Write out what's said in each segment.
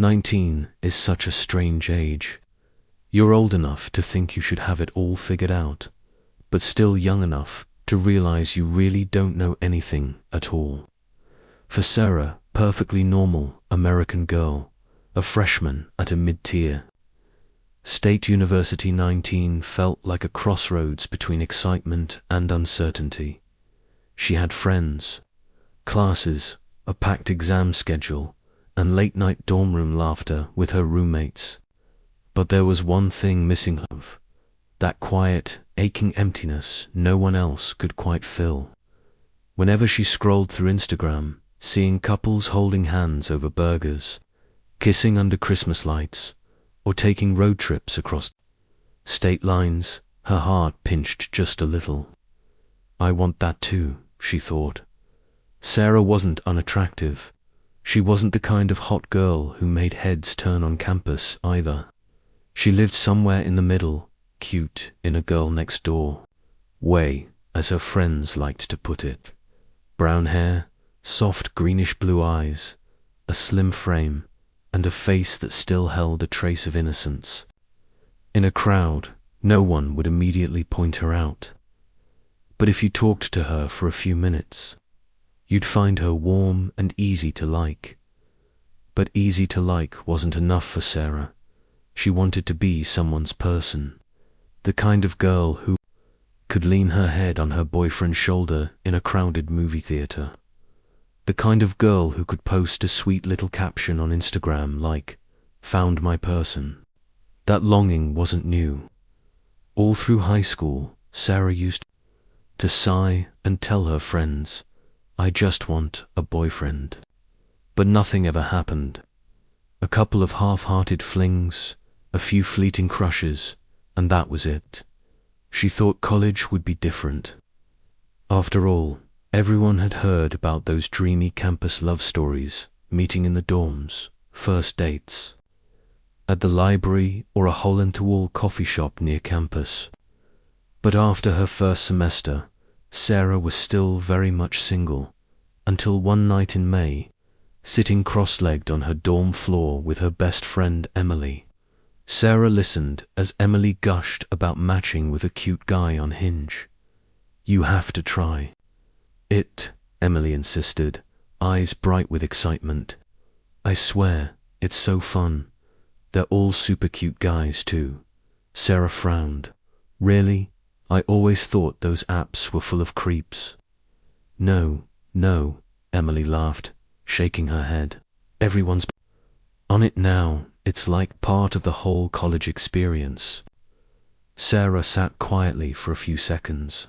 19 is such a strange age. You're old enough to think you should have it all figured out, but still young enough to realize you really don't know anything at all. For Sarah, perfectly normal American girl, a freshman at a mid-tier State University, 19 felt like a crossroads between excitement and uncertainty. She had friends, classes, a packed exam schedule, and late-night dorm room laughter with her roommates. But there was one thing missing of that quiet, aching emptiness no one else could quite fill. Whenever she scrolled through Instagram, seeing couples holding hands over burgers, kissing under Christmas lights, or taking road trips across state lines, her heart pinched just a little. I want that too, she thought. Sarah wasn't unattractive. She wasn't the kind of hot girl who made heads turn on campus either. She lived somewhere in the middle, cute in a girl next door way, as her friends liked to put it. Brown hair, soft greenish-blue eyes, a slim frame, and a face that still held a trace of innocence. In a crowd, no one would immediately point her out. But if you talked to her for a few minutes, you'd find her warm and easy to like. But easy to like wasn't enough for Sarah. She wanted to be someone's person, the kind of girl who could lean her head on her boyfriend's shoulder in a crowded movie theater. The kind of girl who could post a sweet little caption on Instagram like, "Found my person." That longing wasn't new. All through high school, Sarah used to sigh and tell her friends, "I just want a boyfriend." But nothing ever happened. A couple of half-hearted flings, a few fleeting crushes, and that was it. She thought college would be different. After all, everyone had heard about those dreamy campus love stories, meeting in the dorms, first dates at the library or a hole-in-the-wall coffee shop near campus. But after her first semester, Sarah was still very much single, until one night in May, sitting cross-legged on her dorm floor with her best friend Emily. Sarah listened as Emily gushed about matching with a cute guy on Hinge. "You have to try it," Emily insisted, eyes bright with excitement. "I swear, it's so fun. They're all super cute guys too." Sarah frowned. "Really? I always thought those apps were full of creeps." No, Emily laughed, shaking her head. "Everyone's on it now. It's like part of the whole college experience." Sarah sat quietly for a few seconds.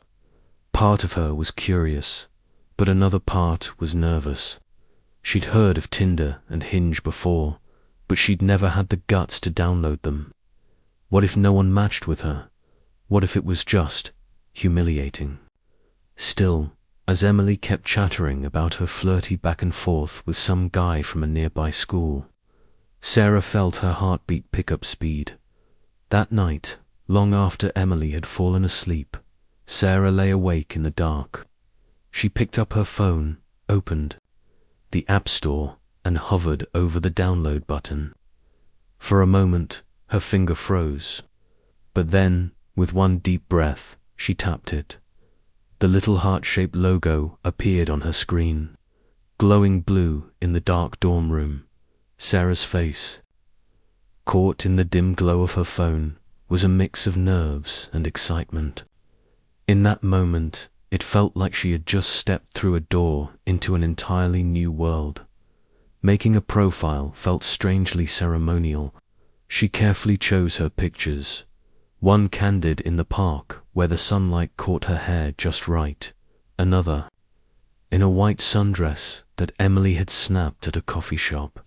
Part of her was curious, but another part was nervous. She'd heard of Tinder and Hinge before, but she'd never had the guts to download them. What if no one matched with her? What if it was just humiliating? Still, as Emily kept chattering about her flirty back and forth with some guy from a nearby school, Sarah felt her heartbeat pick up speed. That night, long after Emily had fallen asleep, Sarah lay awake in the dark. She picked up her phone, opened the App Store, and hovered over the download button. For a moment, her finger froze. But then, with one deep breath, she tapped it. The little heart-shaped logo appeared on her screen, glowing blue in the dark dorm room. Sarah's face, caught in the dim glow of her phone, was a mix of nerves and excitement. In that moment, it felt like she had just stepped through a door into an entirely new world. Making a profile felt strangely ceremonial. She carefully chose her pictures, one candid in the park where the sunlight caught her hair just right, another in a white sundress that Emily had snapped at a coffee shop.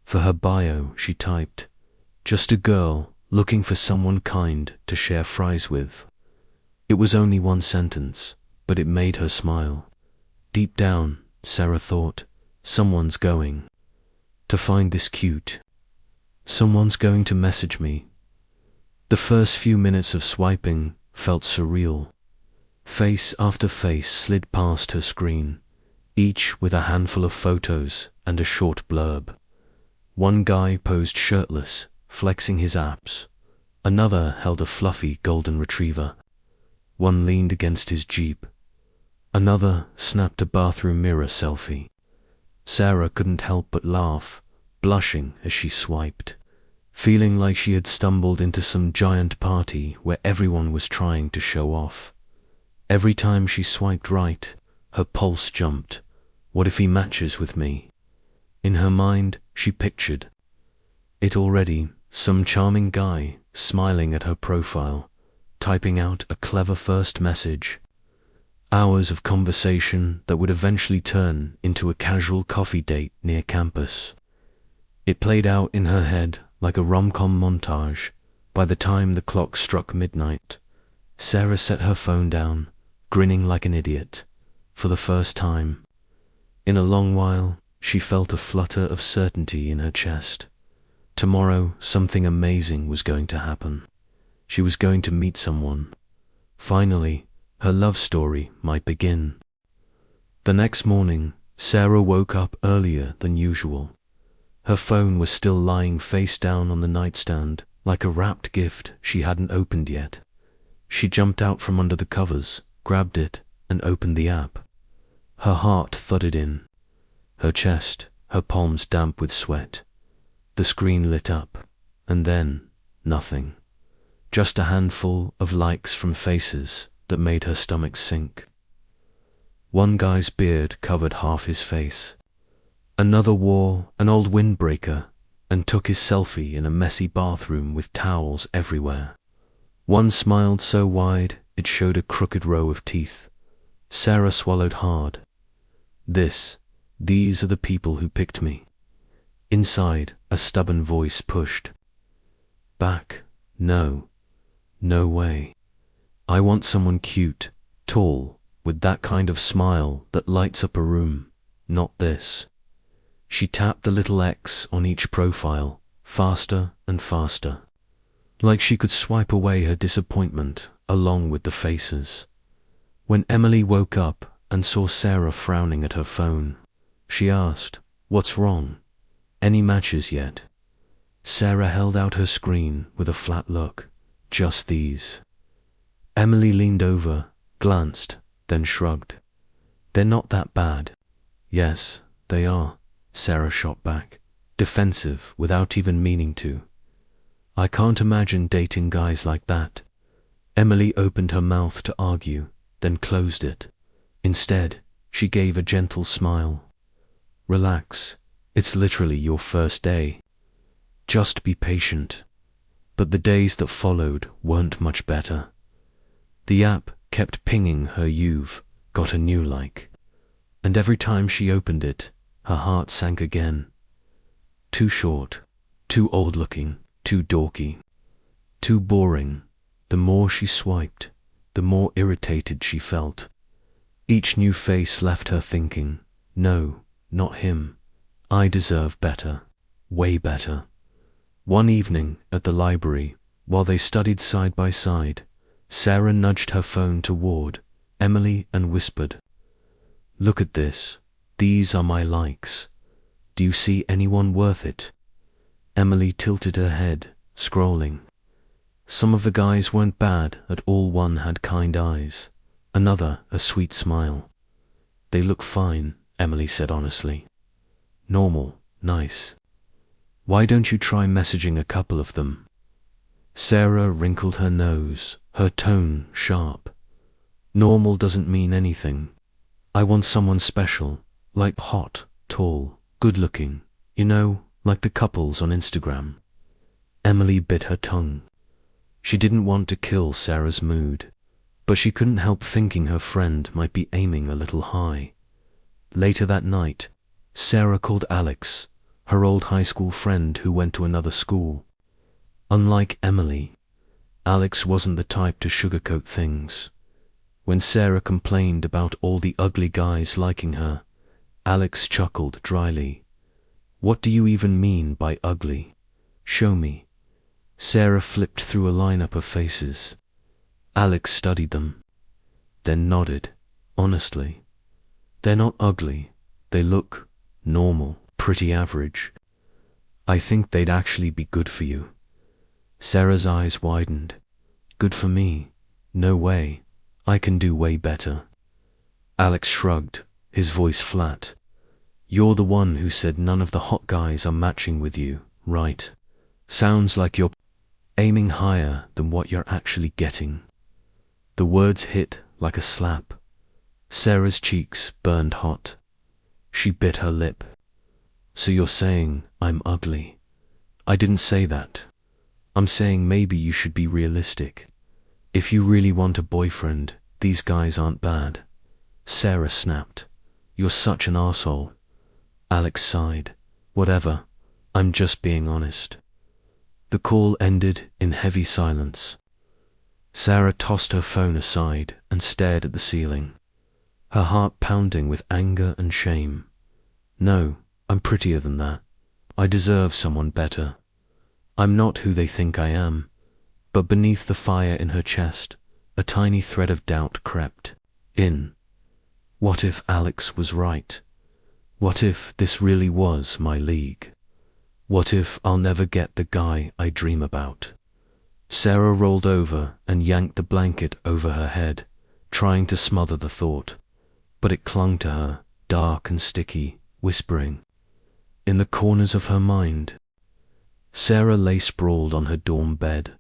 For her bio, she typed, "Just a girl looking for someone kind to share fries with." It was only one sentence, but it made her smile. Deep down, Sarah thought, someone's going to find this cute. Someone's going to message me. The first few minutes of swiping felt surreal. Face after face slid past her screen, each with a handful of photos and a short blurb. One guy posed shirtless, flexing his abs. Another held a fluffy golden retriever. One leaned against his Jeep. Another snapped a bathroom mirror selfie. Sarah couldn't help but laugh, blushing as she swiped, feeling like she had stumbled into some giant party where everyone was trying to show off. Every time she swiped right, her pulse jumped. What if he matches with me? In her mind, she pictured it already, some charming guy smiling at her profile, typing out a clever first message. Hours of conversation that would eventually turn into a casual coffee date near campus. It played out in her head like a rom-com montage. By the time the clock struck midnight, Sarah set her phone down, grinning like an idiot. For the first time in a long while, she felt a flutter of certainty in her chest. Tomorrow, something amazing was going to happen. She was going to meet someone. Finally, her love story might begin. The next morning, Sarah woke up earlier than usual. Her phone was still lying face down on the nightstand, like a wrapped gift she hadn't opened yet. She jumped out from under the covers, grabbed it, and opened the app. Her heart thudded in. Her chest, her palms damp with sweat. The screen lit up, and then nothing. Just a handful of likes from faces that made her stomach sink. One guy's beard covered half his face. Another wore an old windbreaker and took his selfie in a messy bathroom with towels everywhere. One smiled so wide it showed a crooked row of teeth. Sarah swallowed hard. These are the people who picked me. Inside, a stubborn voice pushed back. No way. I want someone cute, tall, with that kind of smile that lights up a room, not this. She tapped the little X on each profile, faster and faster, like she could swipe away her disappointment along with the faces. When Emily woke up and saw Sarah frowning at her phone, she asked, "What's wrong? Any matches yet?" Sarah held out her screen with a flat look. "Just these." Emily leaned over, glanced, then shrugged. "They're not that bad." "Yes, they are," Sarah shot back, defensive without even meaning to. "I can't imagine dating guys like that." Emily opened her mouth to argue, then closed it. Instead, she gave a gentle smile. "Relax, it's literally your first day. Just be patient." But the days that followed weren't much better. The app kept pinging her "You've got a new like," and every time she opened it, her heart sank again. Too short, too old-looking, too dorky, too boring. The more she swiped, the more irritated she felt. Each new face left her thinking, "No, not him. I deserve better, way better." One evening at the library, while they studied side by side, Sarah nudged her phone toward Emily and whispered, "Look at this. These are my likes. Do you see anyone worth it?" Emily tilted her head, scrolling. Some of the guys weren't bad at all. One had kind eyes, another a sweet smile. "They look fine," Emily said honestly. "Normal, nice. Why don't you try messaging a couple of them?" Sarah wrinkled her nose, her tone sharp. "Normal doesn't mean anything. I want someone special, like hot, tall, good-looking, you know, like the couples on Instagram." Emily bit her tongue. She didn't want to kill Sarah's mood, but she couldn't help thinking her friend might be aiming a little high. Later that night, Sarah called Alex, her old high school friend who went to another school. Unlike Emily, Alex wasn't the type to sugarcoat things. When Sarah complained about all the ugly guys liking her, Alex chuckled dryly. "What do you even mean by ugly? Show me." Sarah flipped through a lineup of faces. Alex studied them, then nodded. "Honestly, they're not ugly. They look normal, pretty average." I think they'd actually be good for you. Sarah's eyes widened. Good for me? No way. I can do way better. Alex shrugged, his voice flat. You're the one who said none of the hot guys are matching with you, right? Sounds like you're aiming higher than what you're actually getting. The words hit like a slap. Sarah's cheeks burned hot. She bit her lip. So you're saying I'm ugly? I didn't say that. I'm saying maybe you should be realistic. If you really want a boyfriend, these guys aren't bad. Sarah snapped. You're such an arsehole. Alex sighed. Whatever. I'm just being honest. The call ended in heavy silence. Sarah tossed her phone aside and stared at the ceiling, her heart pounding with anger and shame. No, I'm prettier than that. I deserve someone better. I'm not who they think I am. But beneath the fire in her chest, a tiny thread of doubt crept in. What if Alex was right? What if this really was my league? What if I'll never get the guy I dream about? Sarah rolled over and yanked the blanket over her head, trying to smother the thought. But it clung to her, dark and sticky, whispering. In the corners of her mind. Sarah lay sprawled on her dorm bed,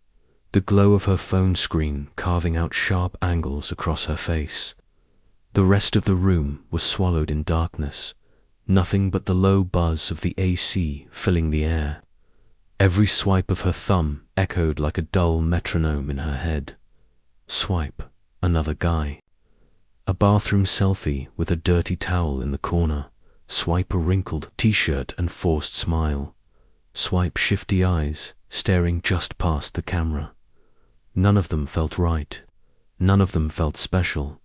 the glow of her phone screen carving out sharp angles across her face. The rest of the room was swallowed in darkness, nothing but the low buzz of the AC filling the air. Every swipe of her thumb echoed like a dull metronome in her head. Swipe, another guy. A bathroom selfie with a dirty towel in the corner. Swipe a wrinkled t-shirt and forced smile. Swipe shifty eyes, staring just past the camera. None of them felt right. None of them felt special.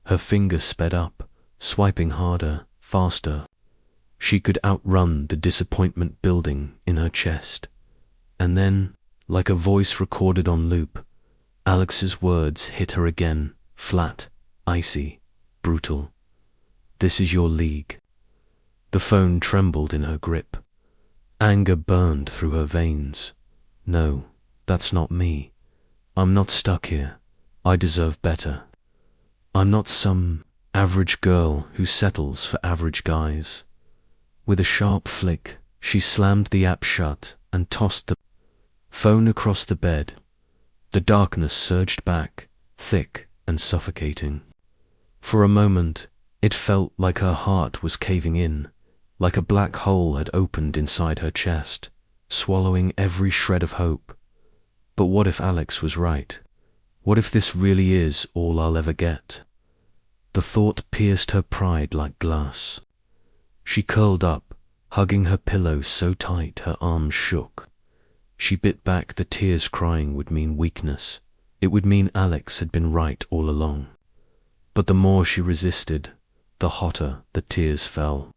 Her fingers sped up, swiping harder, faster. She could outrun the disappointment building in her chest. And then, like a voice recorded on loop, Alex's words hit her again, flat, icy, brutal. This is your league. The phone trembled in her grip. Anger burned through her veins. No, that's not me. I'm not stuck here. I deserve better. I'm not some average girl who settles for average guys. With a sharp flick, she slammed the app shut and tossed the phone across the bed. The darkness surged back, thick and suffocating. For a moment, it felt like her heart was caving in, like a black hole had opened inside her chest, swallowing every shred of hope. But what if Alex was right? What if this really is all I'll ever get? The thought pierced her pride like glass. She curled up, hugging her pillow so tight her arms shook. She bit back the tears. Crying would mean weakness. It would mean Alex had been right all along. But the more she resisted, the hotter the tears fell.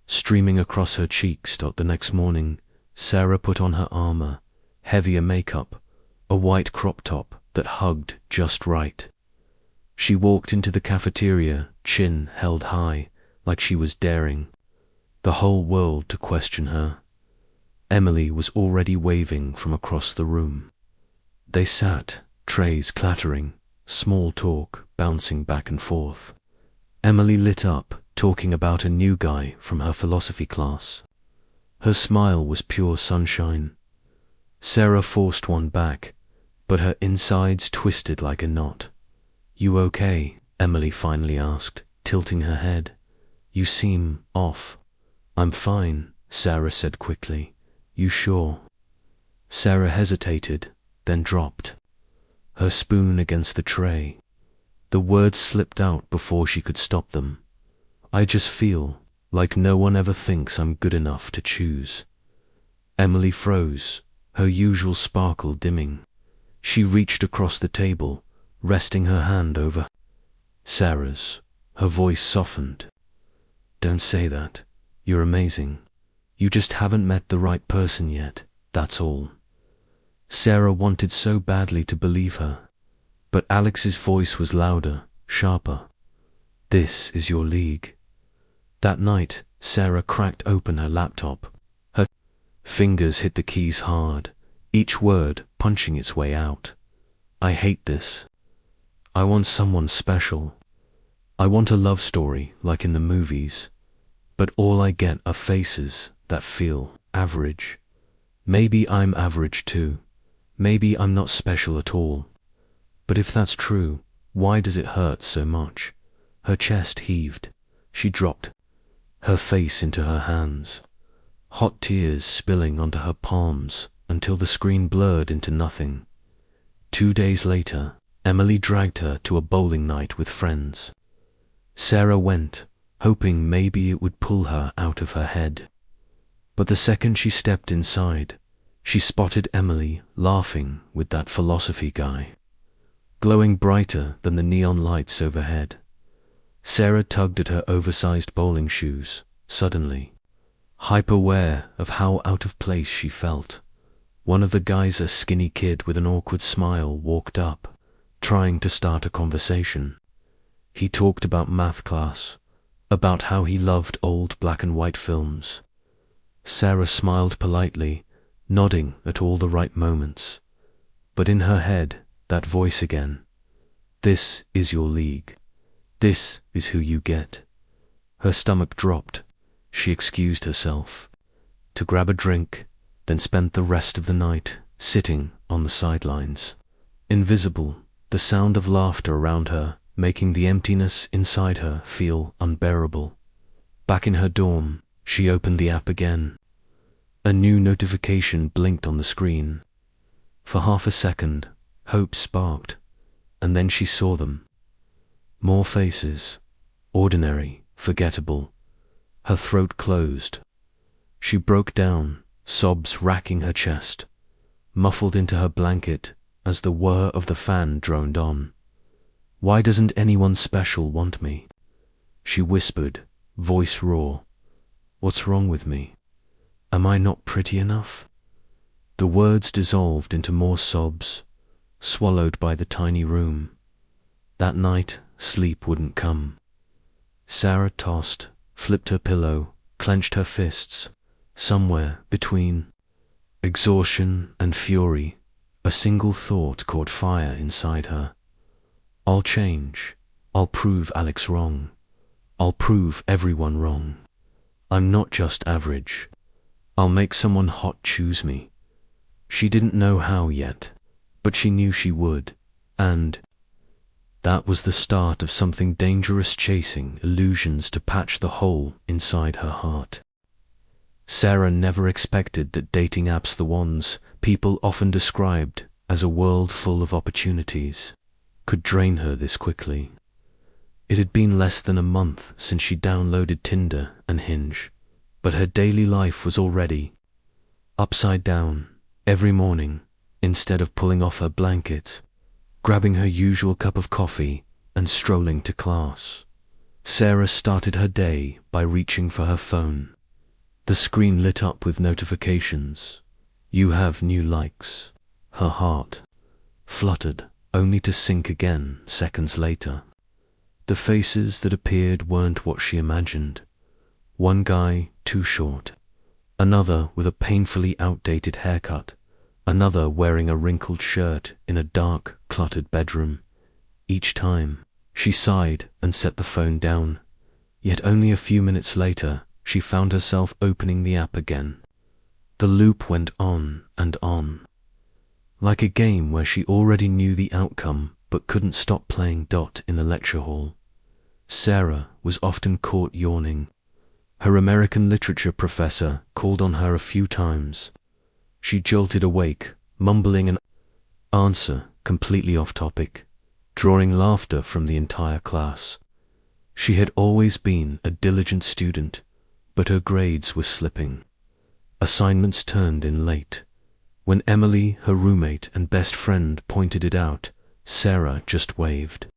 Streaming across her cheeks. The next morning, Sarah put on her armor, heavier makeup, a white crop top that hugged just right. She walked into the cafeteria, chin held high, like she was daring the whole world to question her. Emily was already waving from across the room. They sat, trays clattering, small talk bouncing back and forth. Emily lit up, talking about a new guy from her philosophy class. Her smile was pure sunshine. Sarah forced one back, but her insides twisted like a knot. You okay? Emily finally asked, tilting her head. You seem off. I'm fine, Sarah said quickly. You sure? Sarah hesitated, then dropped her spoon against the tray. The words slipped out before she could stop them. I just feel like no one ever thinks I'm good enough to choose. Emily froze, her usual sparkle dimming. She reached across the table, resting her hand over Sarah's. Her voice softened. Don't say that. You're amazing. You just haven't met the right person yet, that's all. Sarah wanted so badly to believe her, but Alex's voice was louder, sharper. This is your league. That night, Sarah cracked open her laptop, her Fingers hit the keys hard, each word punching its way out. I hate this. I want someone special. I want a love story like in the movies. But all I get are faces that feel average. Maybe I'm average too. Maybe I'm not special at all. But if that's true, why does it hurt so much? Her chest heaved. She dropped her face into her hands, hot tears spilling onto her palms until the screen blurred into nothing. 2 days later, Emily dragged her to a bowling night with friends. Sarah went, hoping maybe it would pull her out of her head. But the second she stepped inside, she spotted Emily laughing with that philosophy guy, glowing brighter than the neon lights overhead. Sarah tugged at her oversized bowling shoes, suddenly, hyper-aware of how out of place she felt. One of the guys, a skinny kid with an awkward smile, walked up, trying to start a conversation. He talked about math class, about how he loved old black and white films. Sarah smiled politely, nodding at all the right moments. But in her head, that voice again. This is your league. This is who you get. Her stomach dropped. She excused herself to grab a drink, then spent the rest of the night sitting on the sidelines. Invisible, the sound of laughter around her making the emptiness inside her feel unbearable. Back in her dorm, she opened the app again. A new notification blinked on the screen. For half a second, hope sparked, and then she saw them. More faces, ordinary, forgettable. Her throat closed. She broke down, sobs racking her chest, muffled into her blanket as the whir of the fan droned on. Why doesn't anyone special want me? She whispered, voice raw. What's wrong with me? Am I not pretty enough? The words dissolved into more sobs, swallowed by the tiny room. That night, sleep wouldn't come. Sarah tossed, flipped her pillow, clenched her fists. Somewhere between exhaustion and fury, a single thought caught fire inside her. I'll change. I'll prove Alex wrong. I'll prove everyone wrong. I'm not just average. I'll make someone hot choose me. She didn't know how yet, but she knew she would, and that was the start of something dangerous, chasing illusions to patch the hole inside her heart. Sarah never expected that dating apps, the ones people often described as a world full of opportunities, could drain her this quickly. It had been less than a month since she downloaded Tinder and Hinge, but her daily life was already upside down. Every morning, instead of pulling off her blanket, grabbing her usual cup of coffee and strolling to class, Sarah started her day by reaching for her phone. The screen lit up with notifications. You have new likes. Her heart fluttered, only to sink again seconds later. The faces that appeared weren't what she imagined. One guy too short, another with a painfully outdated haircut, another wearing a wrinkled shirt in a dark, cluttered bedroom. Each time, she sighed and set the phone down. Yet only a few minutes later, she found herself opening the app again. The loop went on and on, like a game where she already knew the outcome but couldn't stop playing in the lecture hall. Sarah was often caught yawning. Her American literature professor called on her a few times. She jolted awake, mumbling an answer completely off topic, drawing laughter from the entire class. She had always been a diligent student, but her grades were slipping. Assignments turned in late. When Emily, her roommate and best friend, pointed it out, Sarah just waved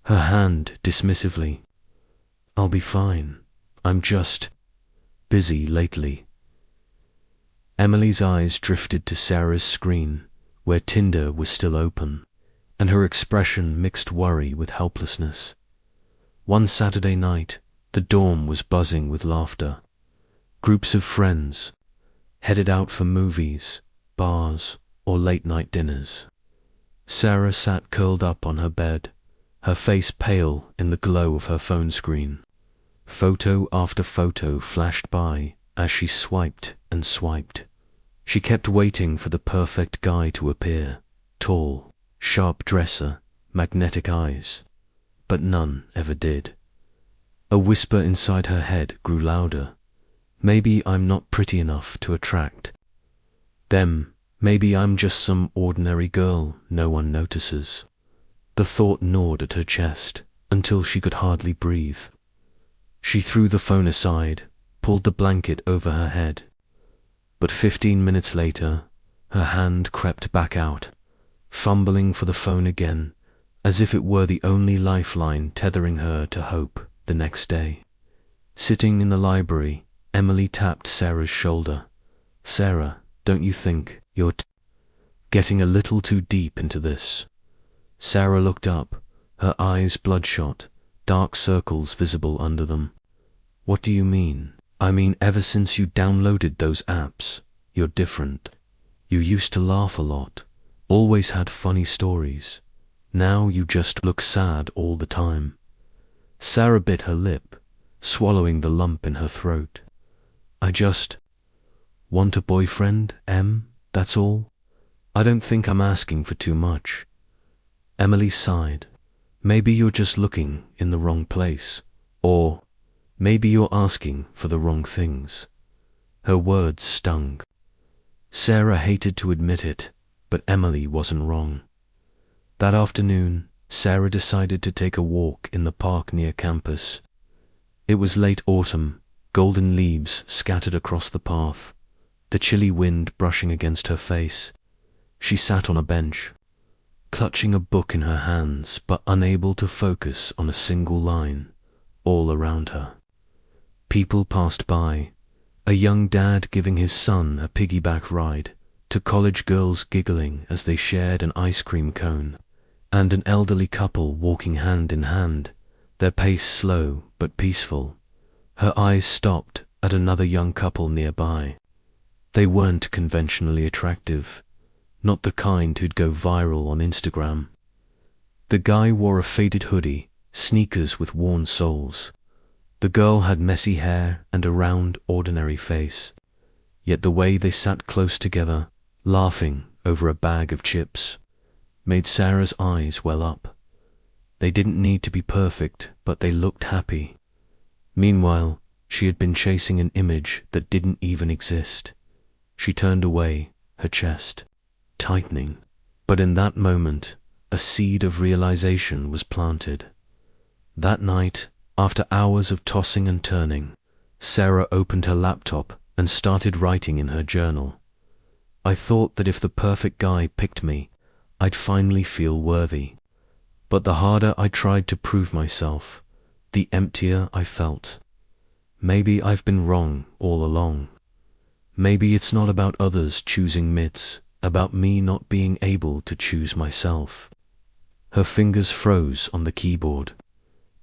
her hand dismissively. I'll be fine. I'm just busy lately. Emily's eyes drifted to Sarah's screen, where Tinder was still open, and her expression mixed worry with helplessness. One Saturday night, the dorm was buzzing with laughter. Groups of friends, headed out for movies, bars, or late-night dinners. Sarah sat curled up on her bed, her face pale in the glow of her phone screen. Photo after photo flashed by as she swiped and swiped. She kept waiting for the perfect guy to appear, tall, sharp dresser, magnetic eyes, but none ever did. A whisper inside her head grew louder. Maybe I'm not pretty enough to attract them. Maybe I'm just some ordinary girl no one notices. The thought gnawed at her chest until she could hardly breathe. She threw the phone aside, pulled the blanket over her head. But 15 minutes later, her hand crept back out, fumbling for the phone again, as if it were the only lifeline tethering her to hope the next day. Sitting in the library, Emily tapped Sarah's shoulder. "Sarah, don't you think you're getting a little too deep into this?" Sarah looked up, her eyes bloodshot, dark circles visible under them. "What do you mean?" "I mean ever since you downloaded those apps, you're different. You used to laugh a lot, always had funny stories. Now you just look sad all the time." Sarah bit her lip, swallowing the lump in her throat. "I just want a boyfriend, Em, that's all. I don't think I'm asking for too much." Emily sighed. "Maybe you're just looking in the wrong place, or maybe you're asking for the wrong things." Her words stung. Sarah hated to admit it, but Emily wasn't wrong. That afternoon, Sarah decided to take a walk in the park near campus. It was late autumn, golden leaves scattered across the path, the chilly wind brushing against her face. She sat on a bench, clutching a book in her hands but unable to focus on a single line. All around her, people passed by, a young dad giving his son a piggyback ride, to college girls giggling as they shared an ice cream cone, and an elderly couple walking hand in hand, their pace slow but peaceful. Her eyes stopped at another young couple nearby. They weren't conventionally attractive, not the kind who'd go viral on Instagram. The guy wore a faded hoodie, sneakers with worn soles. The girl had messy hair and a round, ordinary face. Yet the way they sat close together, laughing over a bag of chips, made Sarah's eyes well up. They didn't need to be perfect, but they looked happy. Meanwhile, she had been chasing an image that didn't even exist. She turned away, her chest tightening. But in that moment, a seed of realization was planted. That night, after hours of tossing and turning, Sarah opened her laptop and started writing in her journal. "I thought that if the perfect guy picked me, I'd finally feel worthy. But the harder I tried to prove myself, the emptier I felt. Maybe I've been wrong all along. Maybe it's not about others choosing myths, about me not being able to choose myself." Her fingers froze on the keyboard.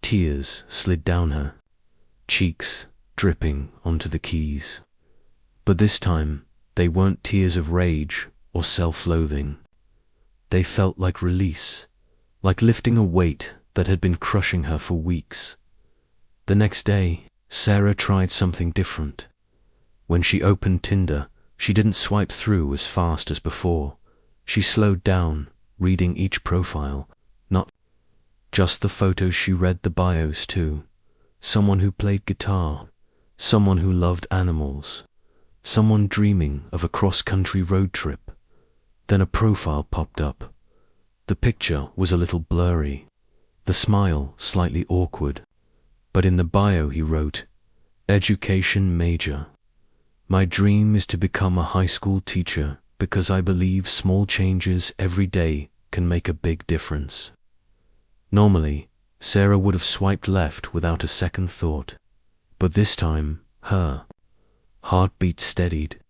Tears slid down her cheeks, dripping onto the keys. But this time, they weren't tears of rage or self-loathing. They felt like release, like lifting a weight that had been crushing her for weeks. The next day, Sarah tried something different. When she opened Tinder, she didn't swipe through as fast as before. She slowed down, reading each profile, not just the photos. She read the bios too. Someone who played guitar, someone who loved animals, someone dreaming of a cross-country road trip. Then a profile popped up. The picture was a little blurry, the smile slightly awkward, but in the bio he wrote, "Education major. My dream is to become a high school teacher because I believe small changes every day can make a big difference." Normally, Sarah would have swiped left without a second thought, but this time, her heartbeat steadied.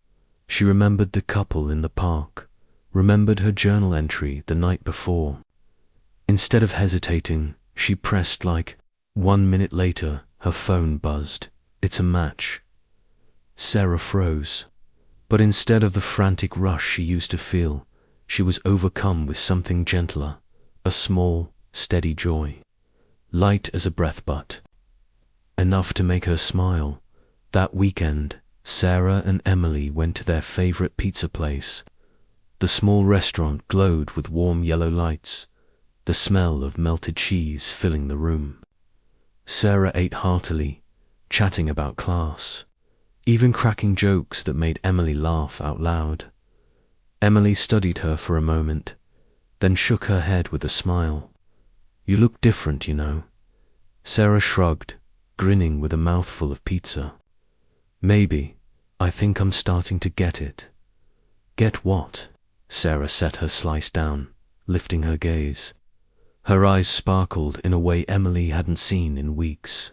She remembered the couple in the park, remembered her journal entry the night before. Instead of hesitating, she pressed like. 1 minute later, her phone buzzed. "It's a match." Sarah froze. But instead of the frantic rush she used to feel, she was overcome with something gentler, a small, steady joy, light as a breath but enough to make her smile. That weekend, Sarah and Emily went to their favorite pizza place. The small restaurant glowed with warm yellow lights, the smell of melted cheese filling the room. Sarah ate heartily, chatting about class, even cracking jokes that made Emily laugh out loud. Emily studied her for a moment, then shook her head with a smile. "You look different, you know." Sarah shrugged, grinning with a mouthful of pizza. "Maybe. I think I'm starting to get it." "Get what?" Sarah set her slice down, lifting her gaze. Her eyes sparkled in a way Emily hadn't seen in weeks.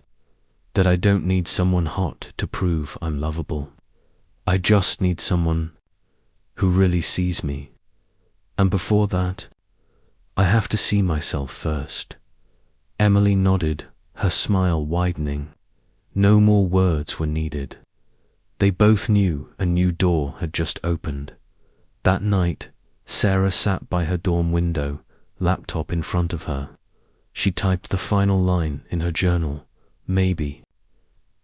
"That I don't need someone hot to prove I'm lovable. I just need someone who really sees me. And before that, I have to see myself first." Emily nodded, her smile widening. No more words were needed. They both knew a new door had just opened. That night, Sarah sat by her dorm window, laptop in front of her. She typed the final line in her journal. "Maybe.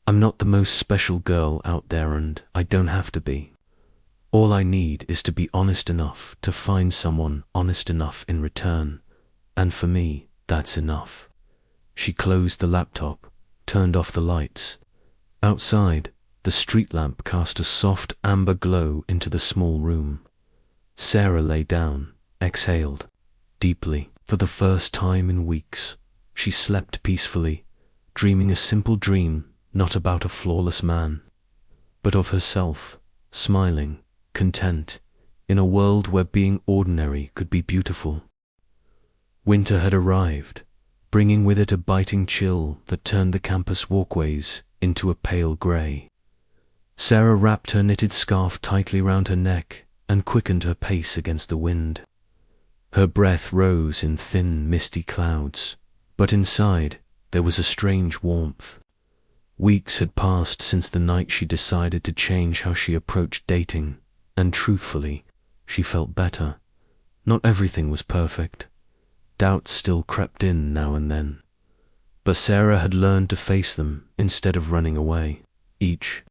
I'm not the most special girl out there and I don't have to be. All I need is to be honest enough to find someone honest enough in return. And for me, that's enough." She closed the laptop, turned off the lights. Outside, the street lamp cast a soft amber glow into the small room. Sarah lay down, exhaled deeply. For the first time in weeks, she slept peacefully, dreaming a simple dream, not about a flawless man, but of herself, smiling, content, in a world where being ordinary could be beautiful. Winter had arrived, bringing with it a biting chill that turned the campus walkways into a pale grey. Sarah wrapped her knitted scarf tightly round her neck and quickened her pace against the wind. Her breath rose in thin, misty clouds, but inside there was a strange warmth. Weeks had passed since the night she decided to change how she approached dating, and truthfully, she felt better. Not everything was perfect. Doubts still crept in now and then. But Sarah had learned to face them instead of running away. Each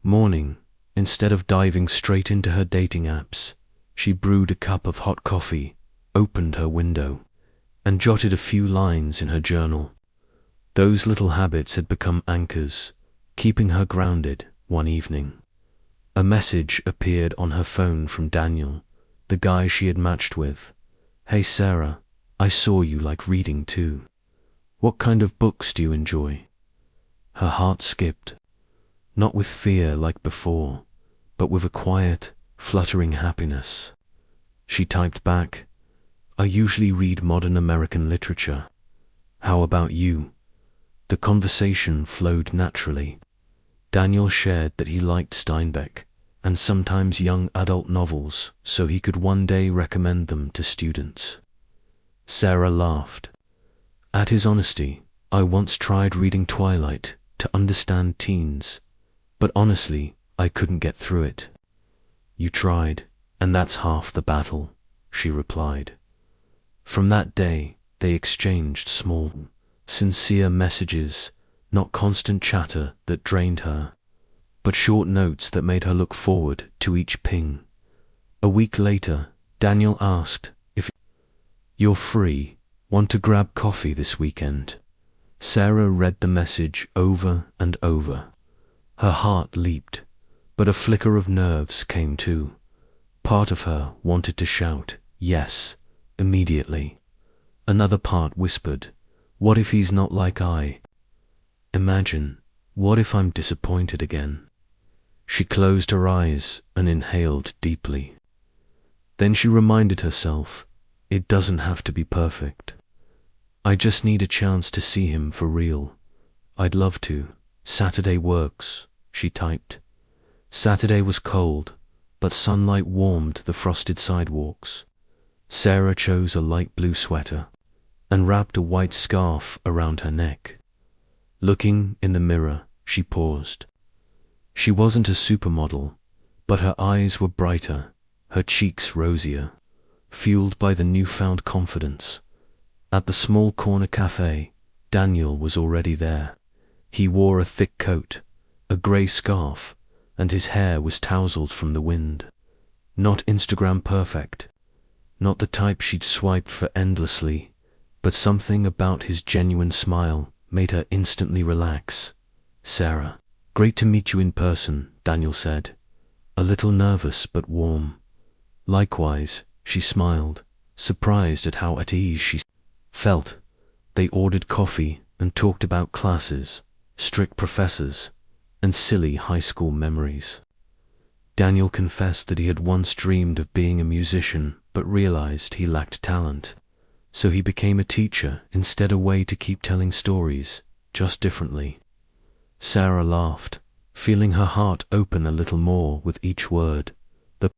morning, instead of diving straight into her dating apps, she brewed a cup of hot coffee, opened her window, and jotted a few lines in her journal. Those little habits had become anchors, keeping her grounded. One evening, a message appeared on her phone from Daniel, the guy she had matched with. "Hey Sarah, I saw you like reading too. What kind of books do you enjoy?" Her heart skipped, not with fear like before, but with a quiet, fluttering happiness. She typed back, "I usually read modern American literature. How about you?" The conversation flowed naturally. Daniel shared that he liked Steinbeck, and sometimes young adult novels, so he could one day recommend them to students. Sarah laughed at his honesty. "I once tried reading Twilight to understand teens, but honestly, I couldn't get through it." "You tried, and that's half the battle," she replied. From that day, they exchanged small, sincere messages, not constant chatter that drained her, but short notes that made her look forward to each ping. A week later, Daniel asked, "If you're free, want to grab coffee this weekend?" Sarah read the message over and over. Her heart leaped, but a flicker of nerves came too. Part of her wanted to shout, "Yes," immediately. Another part whispered, "What if he's not like I imagine? What if I'm disappointed again?" She closed her eyes and inhaled deeply. Then she reminded herself, "It doesn't have to be perfect. I just need a chance to see him for real. I'd love to. Saturday works," she typed. Saturday was cold, but sunlight warmed the frosted sidewalks. Sarah chose a light blue sweater and wrapped a white scarf around her neck. Looking in the mirror, she paused. She wasn't a supermodel, But her eyes were brighter, her cheeks rosier, fueled by the newfound confidence. At the small corner cafe, Daniel was already there. He wore a thick coat, a grey scarf, and his hair was tousled from the wind. Not Instagram perfect, not the type she'd swiped for endlessly, but something about his genuine smile made her instantly relax. "Sarah, great to meet you in person," Daniel said, a little nervous but warm. Likewise, she smiled, surprised at how at ease she felt. They ordered coffee and talked about classes, strict professors, and silly high school memories. Daniel confessed that he had once dreamed of being a musician but realized he lacked talent. So he became a teacher instead, a way to keep telling stories, just differently. Sarah laughed, feeling her heart open a little more with each word. The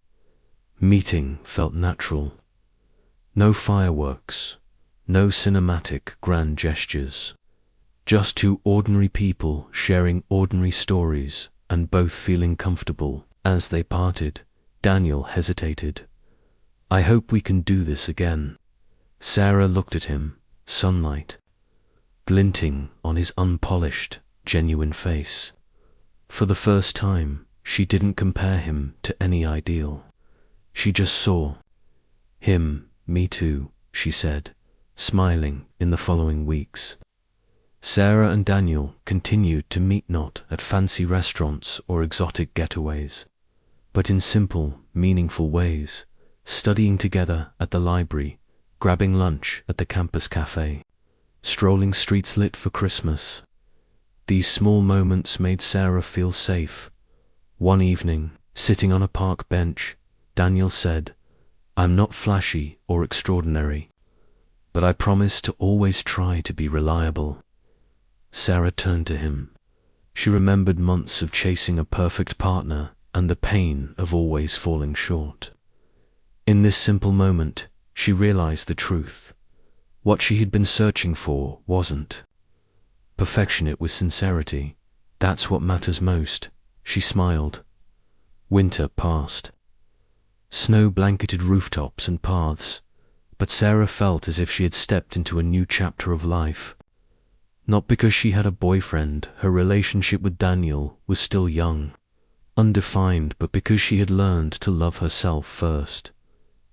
meeting felt natural. No fireworks, no cinematic grand gestures. Just two ordinary people sharing ordinary stories and both feeling comfortable. As they parted, Daniel hesitated. "I hope we can do this again." Sarah looked at him, sunlight glinting on his unpolished, genuine face. For the first time, she didn't compare him to any ideal. She just saw him. "Me too," she said, smiling. In the following weeks, Sarah and Daniel continued to meet, not at fancy restaurants or exotic getaways, but in simple, meaningful ways, studying together at the library, grabbing lunch at the campus cafe, strolling streets lit for Christmas. These small moments made Sarah feel safe. One evening, sitting on a park bench, Daniel said, "I'm not flashy or extraordinary, but I promise to always try to be reliable." Sarah turned to him. She remembered months of chasing a perfect partner and the pain of always falling short. In this simple moment, she realized the truth. What she had been searching for wasn't perfection, it was sincerity. That's what matters most. She smiled. Winter passed. Snow blanketed rooftops and paths, but Sarah felt as if she had stepped into a new chapter of life. Not because she had a boyfriend, her relationship with Daniel was still young, undefined, but because she had learned to love herself first.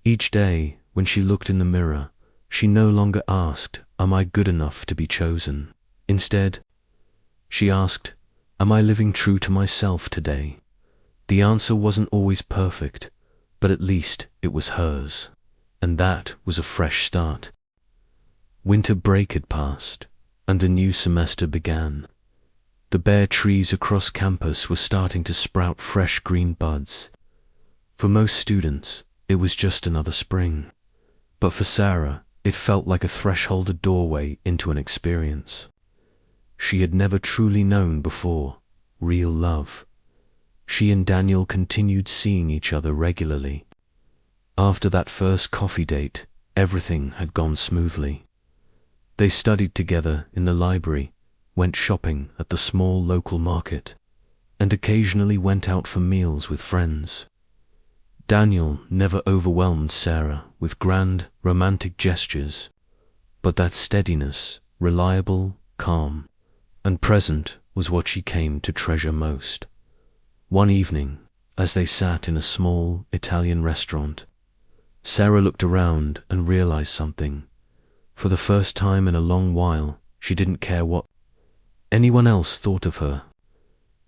Each day, when she looked in the mirror, she no longer asked, "Am I good enough to be chosen?" Instead, she asked, "Am I living true to myself today?" The answer wasn't always perfect, but at least it was hers, and that was a fresh start. Winter break had passed, and a new semester began. The bare trees across campus were starting to sprout fresh green buds. For most students, it was just another spring. But for Sarah, it felt like a threshold, a doorway into an experience she had never truly known before, real love. She and Daniel continued seeing each other regularly. After that first coffee date, everything had gone smoothly. They studied together in the library, went shopping at the small local market, and occasionally went out for meals with friends. Daniel never overwhelmed Sarah with grand, romantic gestures, but that steadiness, reliable, calm, and present, was what she came to treasure most. One evening, as they sat in a small Italian restaurant, Sarah looked around and realized something. For the first time in a long while, she didn't care what anyone else thought of her.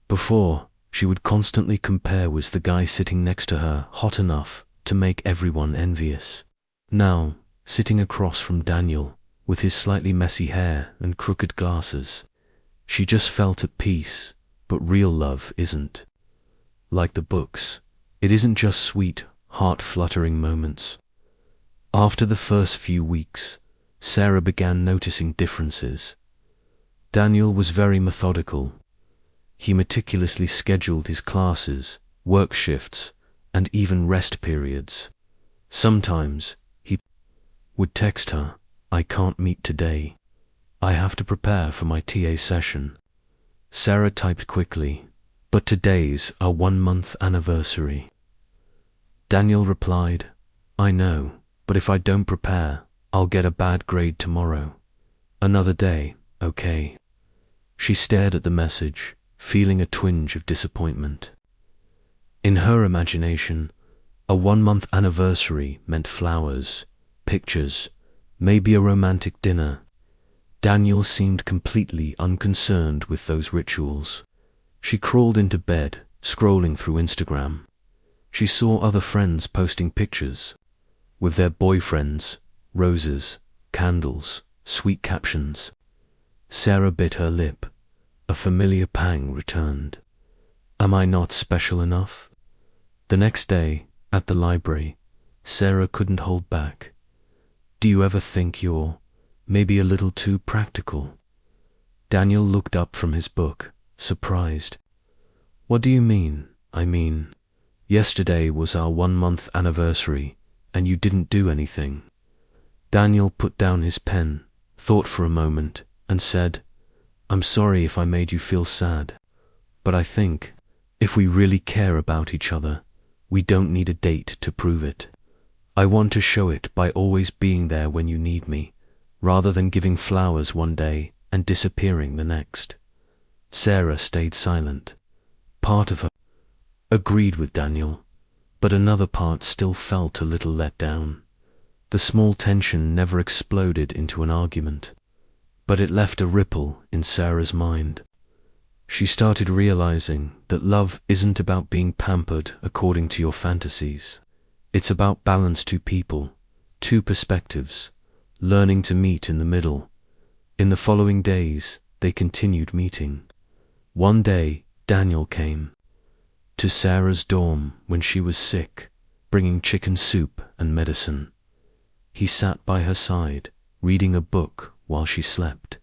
Before, she would constantly compare, was the guy sitting next to her hot enough to make everyone envious? Now, sitting across from Daniel, with his slightly messy hair and crooked glasses, she just felt at peace. But real love isn't like the books. It isn't just sweet, heart-fluttering moments. After the first few weeks, Sarah began noticing differences. Daniel was very methodical. He meticulously scheduled his classes, work shifts, and even rest periods. Sometimes, he would text her, "I can't meet today. I have to prepare for my TA session." Sarah typed quickly, But today's our 1-month anniversary. Daniel replied, I know, but if I don't prepare, I'll get a bad grade tomorrow. Another day, okay. She stared at the message, feeling a twinge of disappointment. In her imagination, a 1-month anniversary meant flowers, pictures, maybe a romantic dinner. Daniel seemed completely unconcerned with those rituals. She crawled into bed, scrolling through Instagram. She saw other friends posting pictures, with their boyfriends, roses, candles, sweet captions. Sarah bit her lip. A familiar pang returned. Am I not special enough? The next day, at the library, Sarah couldn't hold back. Do you ever think you're maybe a little too practical? Daniel looked up from his book, surprised. What do you mean? I mean, yesterday was our 1-month anniversary, and you didn't do anything. Daniel put down his pen, thought for a moment, and said, I'm sorry if I made you feel sad, but I think, if we really care about each other, we don't need a date to prove it. I want to show it by always being there when you need me, rather than giving flowers one day and disappearing the next. Sarah stayed silent. Part of her agreed with Daniel, but another part still felt a little let down. The small tension never exploded into an argument, but it left a ripple in Sarah's mind. She started realizing that love isn't about being pampered according to your fantasies. It's about balance, two people, two perspectives, learning to meet in the middle. In the following days, they continued meeting. One day, Daniel came to Sarah's dorm when she was sick, bringing chicken soup and medicine. He sat by her side, reading a book while she slept.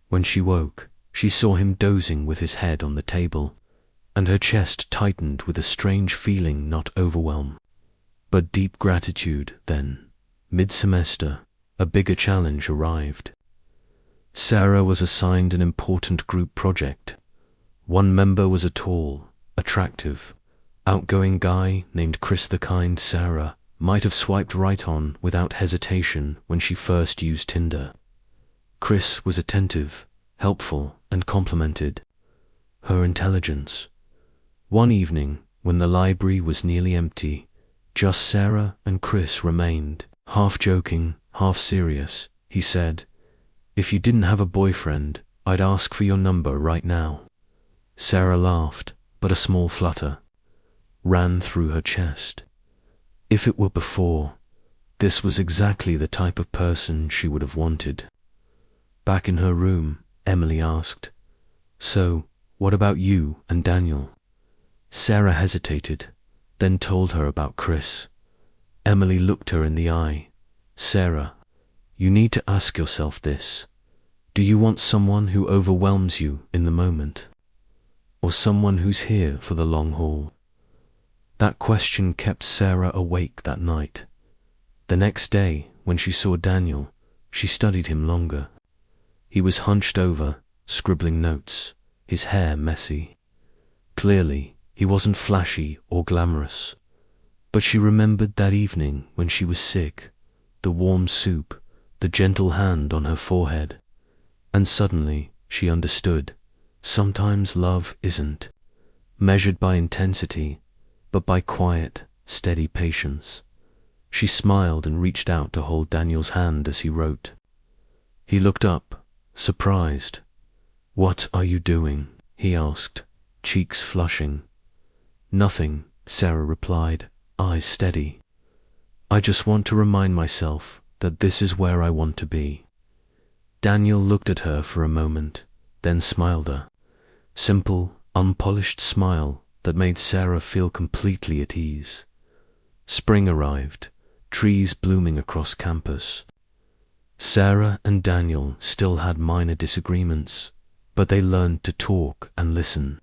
When she woke, she saw him dozing with his head on the table, and her chest tightened with a strange feeling, not overwhelm, but deep gratitude. Then, mid-semester, a bigger challenge arrived. Sarah was assigned an important group project. One member was a tall, attractive, outgoing guy named Chris. The kind Sarah might have swiped right on without hesitation when she first used Tinder. Chris was attentive, helpful, and complimented her intelligence. One evening, when the library was nearly empty, just Sarah and Chris remained. Half joking, half serious, he said, If you didn't have a boyfriend, I'd ask for your number right now. Sarah laughed, but a small flutter ran through her chest. If it were before, this was exactly the type of person she would have wanted. Back in her room, Emily asked, So, what about you and Daniel? Sarah hesitated, then told her about Chris. Emily looked her in the eye. Sarah, you need to ask yourself this. Do you want someone who overwhelms you in the moment, or someone who's here for the long haul? That question kept Sarah awake that night. The next day, when she saw Daniel, she studied him longer. He was hunched over, scribbling notes, his hair messy. Clearly, he wasn't flashy or glamorous. But she remembered that evening when she was sick, the warm soup, the gentle hand on her forehead. And suddenly, she understood. Sometimes love isn't measured by intensity, but by quiet, steady patience. She smiled and reached out to hold Daniel's hand as he wrote. He looked up, surprised. What are you doing? He asked, cheeks flushing. Nothing, Sarah replied, eyes steady. I just want to remind myself that this is where I want to be. Daniel looked at her for a moment, then smiled a simple, unpolished smile that made Sarah feel completely at ease. Spring arrived, trees blooming across campus. Sarah and Daniel still had minor disagreements, but they learned to talk and listen.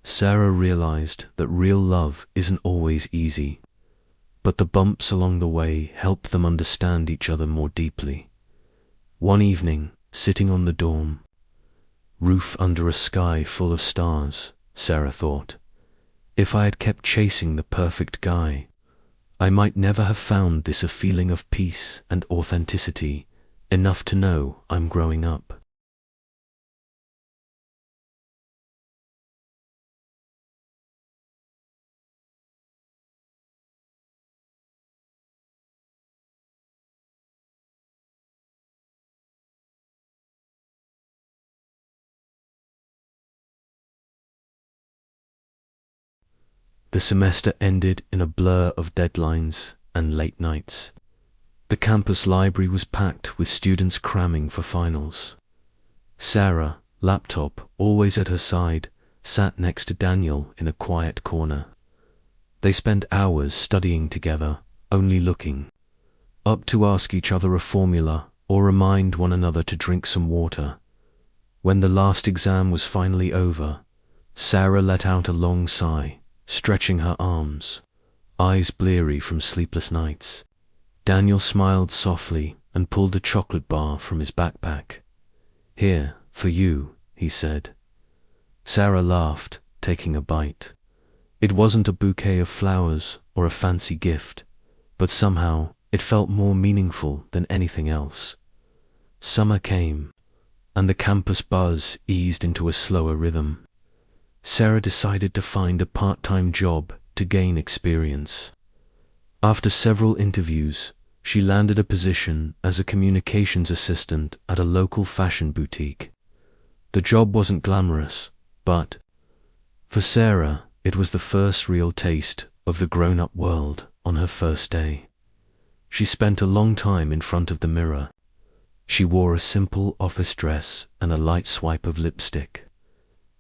Sarah realized that real love isn't always easy, but the bumps along the way helped them understand each other more deeply. One evening, sitting on the dorm roof under a sky full of stars, Sarah thought. If I had kept chasing the perfect guy, I might never have found this a feeling of peace and authenticity, enough to know I'm growing up. The semester ended in a blur of deadlines and late nights. The campus library was packed with students cramming for finals. Sarah, laptop always at her side, sat next to Daniel in a quiet corner. They spent hours studying together, only looking up to ask each other a formula or remind one another to drink some water. When the last exam was finally over, Sarah let out a long sigh, stretching her arms, eyes bleary from sleepless nights. Daniel smiled softly and pulled a chocolate bar from his backpack. "Here, for you," he said. Sarah laughed, taking a bite. It wasn't a bouquet of flowers or a fancy gift, but somehow it felt more meaningful than anything else. Summer came, and the campus buzz eased into a slower rhythm. Sarah decided to find a part-time job to gain experience. After several interviews, she landed a position as a communications assistant at a local fashion boutique. The job wasn't glamorous, but for Sarah, it was the first real taste of the grown-up world on her first day. She spent a long time in front of the mirror. She wore a simple office dress and a light swipe of lipstick.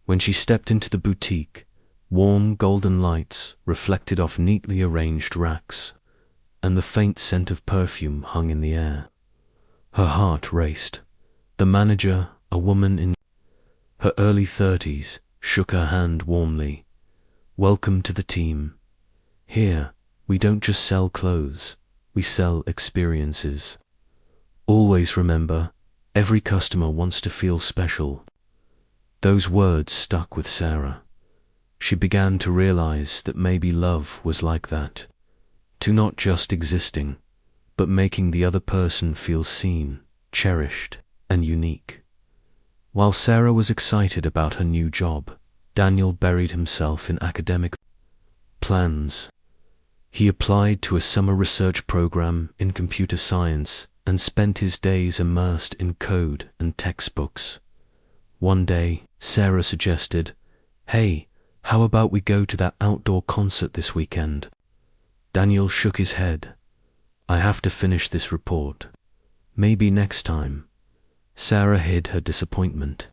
When she stepped into the boutique, warm golden lights reflected off neatly arranged racks, and the faint scent of perfume hung in the air. Her heart raced. The manager, a woman in her early 30s, shook her hand warmly. "Welcome to the team. Here, we don't just sell clothes, we sell experiences. Always remember, every customer wants to feel special." Those words stuck with Sarah. She began to realize that maybe love was like that, to not just existing, but making the other person feel seen, cherished, and unique. While Sarah was excited about her new job, Daniel buried himself in academic plans. He applied to a summer research program in computer science and spent his days immersed in code and textbooks. One day, Sarah suggested, "Hey, how about we go to that outdoor concert this weekend?" Daniel shook his head. "I have to finish this report. Maybe next time." Sarah hid her disappointment.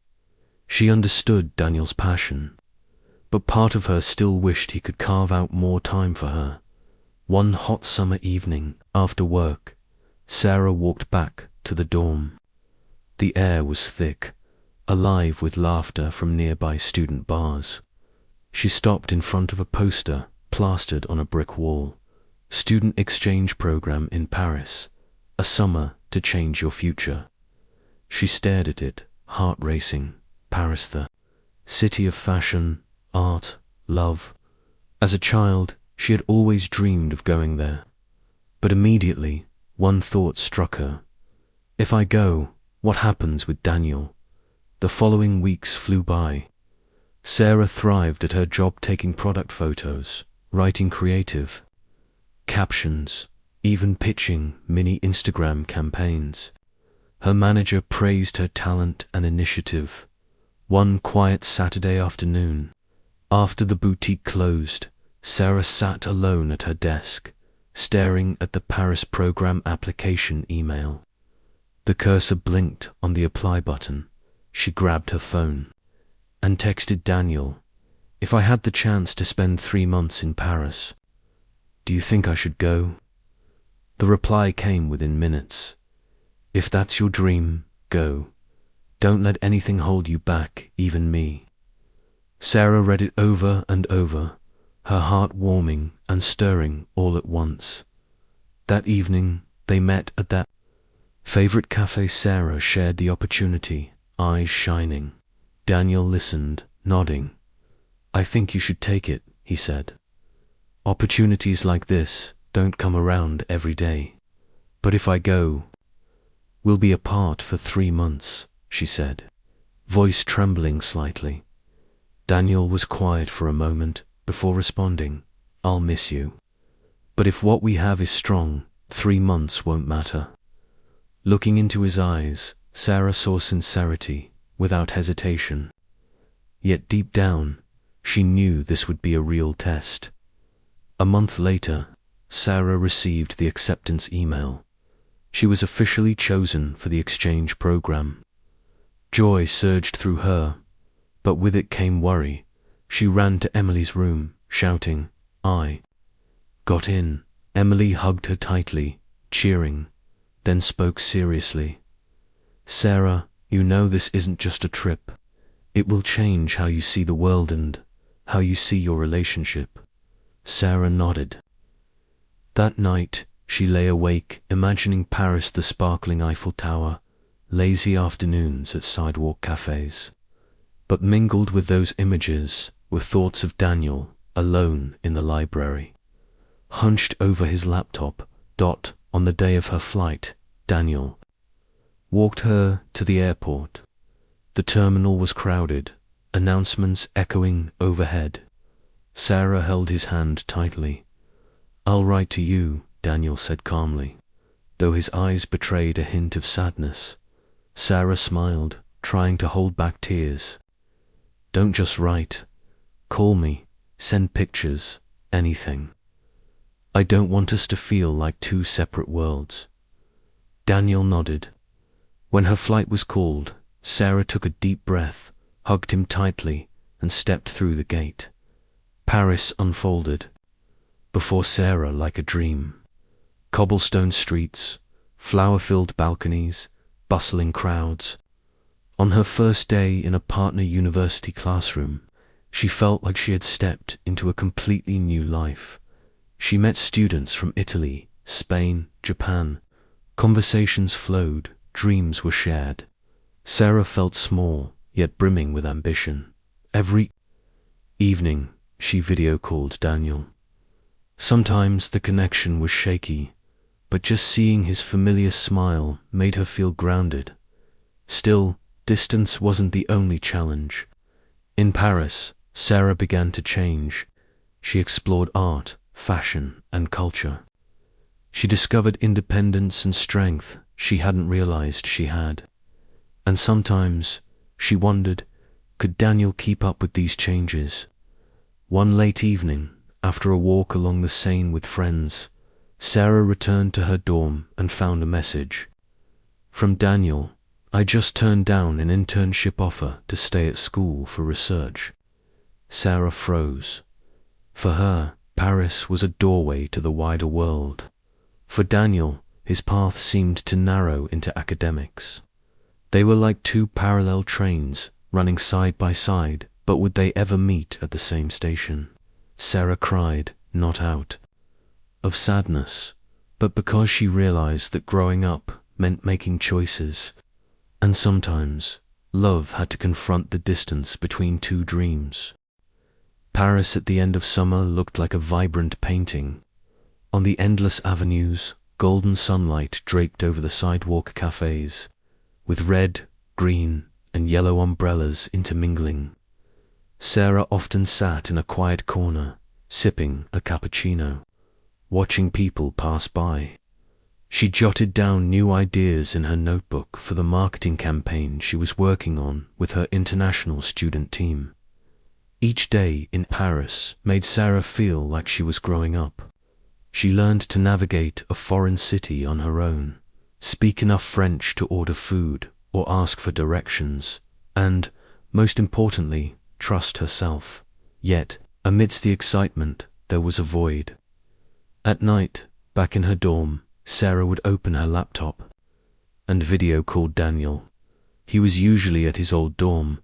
She understood Daniel's passion, but part of her still wished he could carve out more time for her. One hot summer evening, after work, Sarah walked back to the dorm. The air was thick, alive with laughter from nearby student bars. She stopped in front of a poster plastered on a brick wall. "Student exchange program in Paris, a summer to change your future." She stared at it, heart racing. Paris, the city of fashion, art, love. As a child, she had always dreamed of going there. But immediately, one thought struck her. If I go, what happens with Daniel? The following weeks flew by. Sarah thrived at her job taking product photos, writing creative captions, even pitching mini Instagram campaigns. Her manager praised her talent and initiative. One quiet Saturday afternoon, after the boutique closed, Sarah sat alone at her desk, staring at the Paris program application email. The cursor blinked on the apply button. She grabbed her phone and texted Daniel, "If I had the chance to spend 3 months in Paris, do you think I should go?" The reply came within minutes. "If that's your dream, go. Don't let anything hold you back, even me." Sarah read it over and over, her heart warming and stirring all at once. That evening, they met at that favorite cafe. Sarah shared the opportunity, eyes shining. Daniel listened, nodding. I think you should take it, he said. Opportunities like this don't come around every day. But if I go, we'll be apart for 3 months, she said, voice trembling slightly. Daniel was quiet for a moment before responding, I'll miss you. But if what we have is strong, 3 months won't matter. Looking into his eyes, Sarah saw sincerity without hesitation. Yet deep down, she knew this would be a real test. A month later, Sarah received the acceptance email. She was officially chosen for the exchange program. Joy surged through her, but with it came worry. She ran to Emily's room, shouting, I got in. Emily hugged her tightly, cheering, then spoke seriously. Sarah, you know this isn't just a trip. It will change how you see the world and how you see your relationship. Sarah nodded. That night, she lay awake, imagining Paris, the sparkling Eiffel Tower, lazy afternoons at sidewalk cafes. But mingled with those images were thoughts of Daniel, alone in the library. Hunched over his laptop, on the day of her flight, Daniel walked her to the airport. The terminal was crowded, announcements echoing overhead. Sarah held his hand tightly. I'll write to you, Daniel said calmly, though his eyes betrayed a hint of sadness. Sarah smiled, trying to hold back tears. Don't just write. Call me, send pictures, anything. I don't want us to feel like 2 separate worlds. Daniel nodded. When her flight was called, Sarah took a deep breath, hugged him tightly, and stepped through the gate. Paris unfolded before Sarah like a dream. Cobblestone streets, flower-filled balconies, bustling crowds. On her first day in a partner university classroom, she felt like she had stepped into a completely new life. She met students from Italy, Spain, Japan. Conversations flowed, dreams were shared. Sarah felt small, yet brimming with ambition. Every evening, she video called Daniel. Sometimes the connection was shaky, but just seeing his familiar smile made her feel grounded. Still, distance wasn't the only challenge. In Paris, Sarah began to change. She explored art, fashion, and culture. She discovered independence and strength she hadn't realized she had. And sometimes, she wondered, could Daniel keep up with these changes? One late evening, after a walk along the Seine with friends, Sarah returned to her dorm and found a message. From Daniel, I just turned down an internship offer to stay at school for research. Sarah froze. For her, Paris was a doorway to the wider world. For Daniel, his path seemed to narrow into academics. They were like 2 parallel trains, running side by side, but would they ever meet at the same station? Sarah cried, not out of sadness, but because she realized that growing up meant making choices, and sometimes love had to confront the distance between 2 dreams. Paris at the end of summer looked like a vibrant painting. On the endless avenues, golden sunlight draped over the sidewalk cafes, with red, green, and yellow umbrellas intermingling. Sarah often sat in a quiet corner, sipping a cappuccino, watching people pass by. She jotted down new ideas in her notebook for the marketing campaign she was working on with her international student team. Each day in Paris made Sarah feel like she was growing up. She learned to navigate a foreign city on her own, speak enough French to order food or ask for directions, and, most importantly, trust herself. Yet, amidst the excitement, there was a void. At night, back in her dorm, Sarah would open her laptop and video call Daniel. He was usually at his old dorm,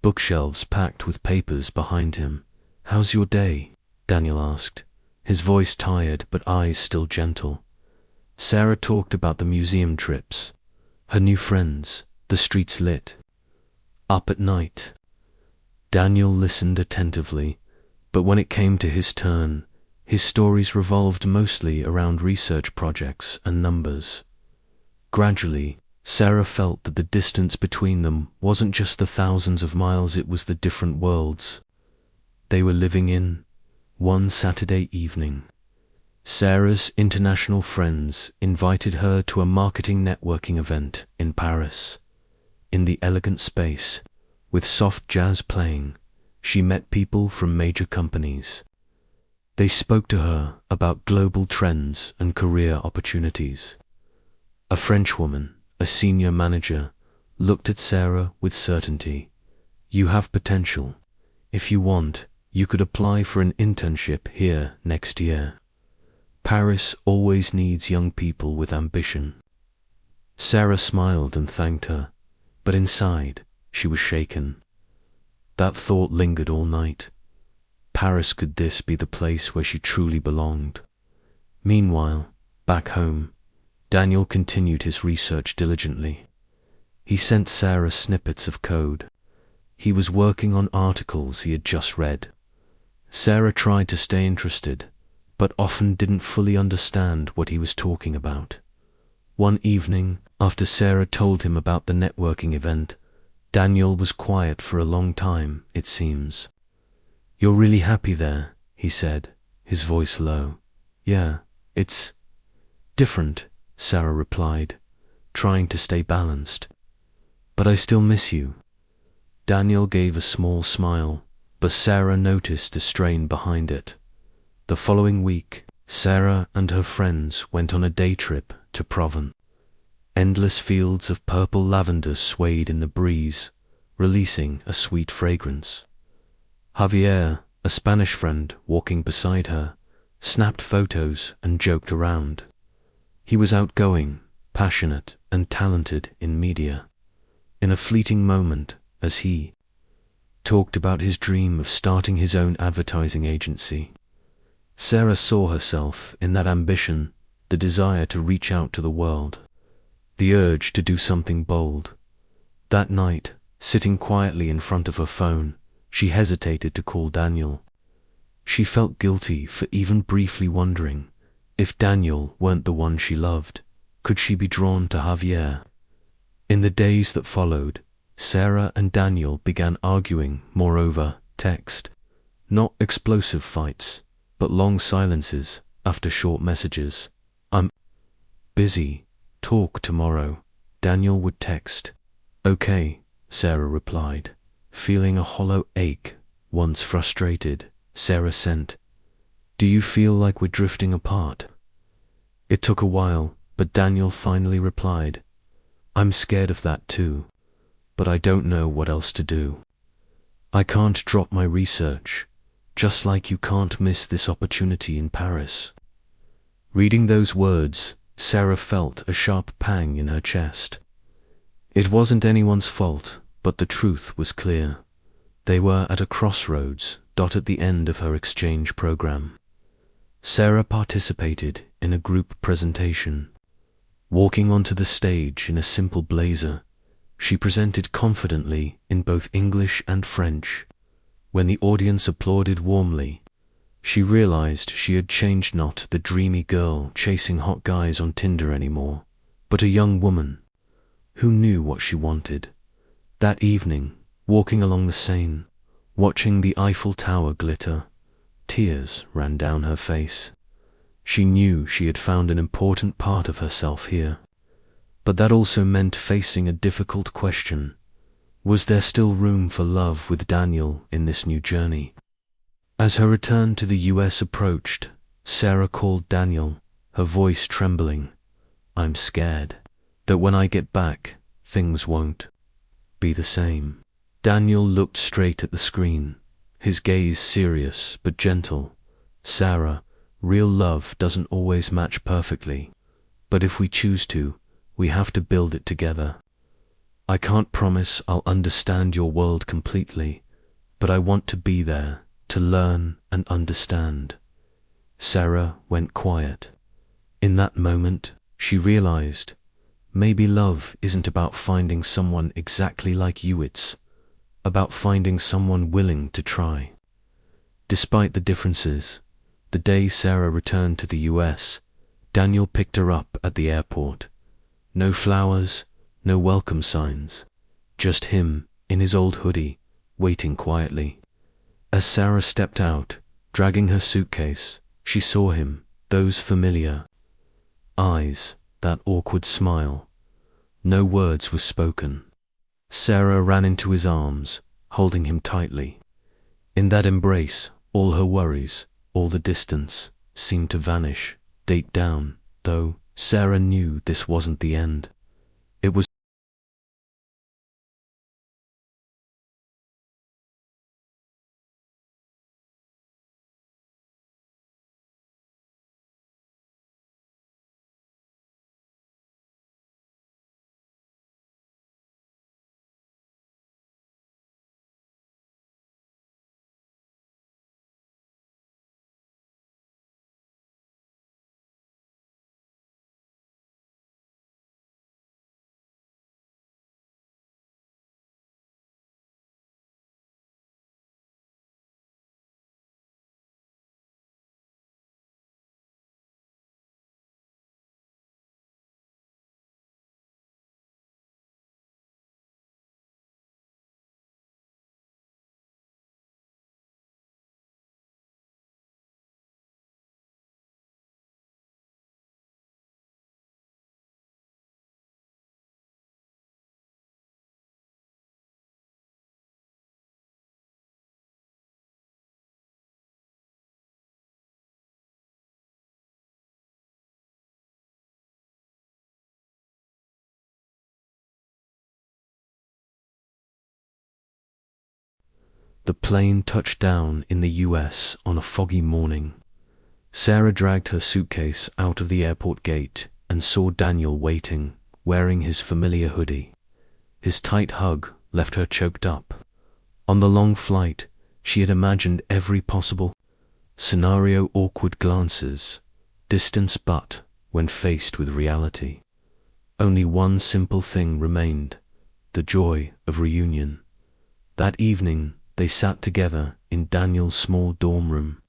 bookshelves packed with papers behind him. How's your day? Daniel asked, his voice tired but eyes still gentle. Sarah talked about the museum trips, her new friends, the streets lit up at night. Daniel listened attentively, but when it came to his turn, his stories revolved mostly around research projects and numbers. Gradually, Sarah felt that the distance between them wasn't just the thousands of miles, it was the different worlds they were living in. One Saturday evening, Sarah's international friends invited her to a marketing networking event in Paris. In the elegant space, with soft jazz playing, she met people from major companies. They spoke to her about global trends and career opportunities. A French woman, a senior manager, looked at Sarah with certainty. "You have potential. If you want, you could apply for an internship here next year. Paris always needs young people with ambition." Sarah smiled and thanked her, but inside, she was shaken. That thought lingered all night. Paris, could this be the place where she truly belonged? Meanwhile, back home, Daniel continued his research diligently. He sent Sarah snippets of code. He was working on articles he had just read. Sarah tried to stay interested, but often didn't fully understand what he was talking about. One evening, after Sarah told him about the networking event, Daniel was quiet for a long time, it seems. "You're really happy there," he said, his voice low. "Yeah, it's different," Sarah replied, trying to stay balanced. "But I still miss you." Daniel gave a small smile, but Sarah noticed a strain behind it. The following week, Sarah and her friends went on a day trip to Provence. Endless fields of purple lavender swayed in the breeze, releasing a sweet fragrance. Javier, a Spanish friend walking beside her, snapped photos and joked around. He was outgoing, passionate, and talented in media. In a fleeting moment, as he talked about his dream of starting his own advertising agency, Sarah saw herself in that ambition, the desire to reach out to the world, the urge to do something bold. That night, sitting quietly in front of her phone, she hesitated to call Daniel. She felt guilty for even briefly wondering, if Daniel weren't the one she loved, could she be drawn to Javier? In the days that followed, Sarah and Daniel began arguing more over text. Not explosive fights, but long silences after short messages. "I'm busy. Talk tomorrow," Daniel would text. "Okay," Sarah replied, feeling a hollow ache. Once frustrated, Sarah sent, "Do you feel like we're drifting apart?" It took a while, but Daniel finally replied, "I'm scared of that too, but I don't know what else to do. I can't drop my research, just like you can't miss this opportunity in Paris." Reading those words, Sarah felt a sharp pang in her chest. It wasn't anyone's fault, but the truth was clear. They were at a crossroads, at the end of her exchange program. Sarah participated in a group presentation. Walking onto the stage in a simple blazer, she presented confidently in both English and French. When the audience applauded warmly, she realized she had changed, not the dreamy girl chasing hot guys on Tinder anymore, but a young woman who knew what she wanted. That evening, walking along the Seine, watching the Eiffel Tower glitter, tears ran down her face. She knew she had found an important part of herself here, but that also meant facing a difficult question. Was there still room for love with Daniel in this new journey? As her return to the US approached, Sarah called Daniel, her voice trembling. "I'm scared that when I get back, things won't be the same." Daniel looked straight at the screen, his gaze serious but gentle. "Sarah, real love doesn't always match perfectly, but if we choose to, we have to build it together. I can't promise I'll understand your world completely, but I want to be there, to learn and understand." Sarah went quiet. In that moment, she realized, maybe love isn't about finding someone exactly like you, it's about finding someone willing to try. Despite the differences, the day Sarah returned to the US, Daniel picked her up at the airport. No flowers, no welcome signs, just him in his old hoodie, waiting quietly. As Sarah stepped out, dragging her suitcase, she saw him, those familiar eyes, that awkward smile. No words were spoken. Sarah ran into his arms, holding him tightly. In that embrace, all her worries, all the distance, seemed to vanish, deep down, though Sarah knew this wasn't the end. It was The plane touched down in the US on a foggy morning. Sarah dragged her suitcase out of the airport gate and saw Daniel waiting, wearing his familiar hoodie. His tight hug left her choked up. On the long flight, she had imagined every possible scenario, awkward glances, distance, but when faced with reality, only one simple thing remained: the joy of reunion. That evening, they sat together in Daniel's small dorm room.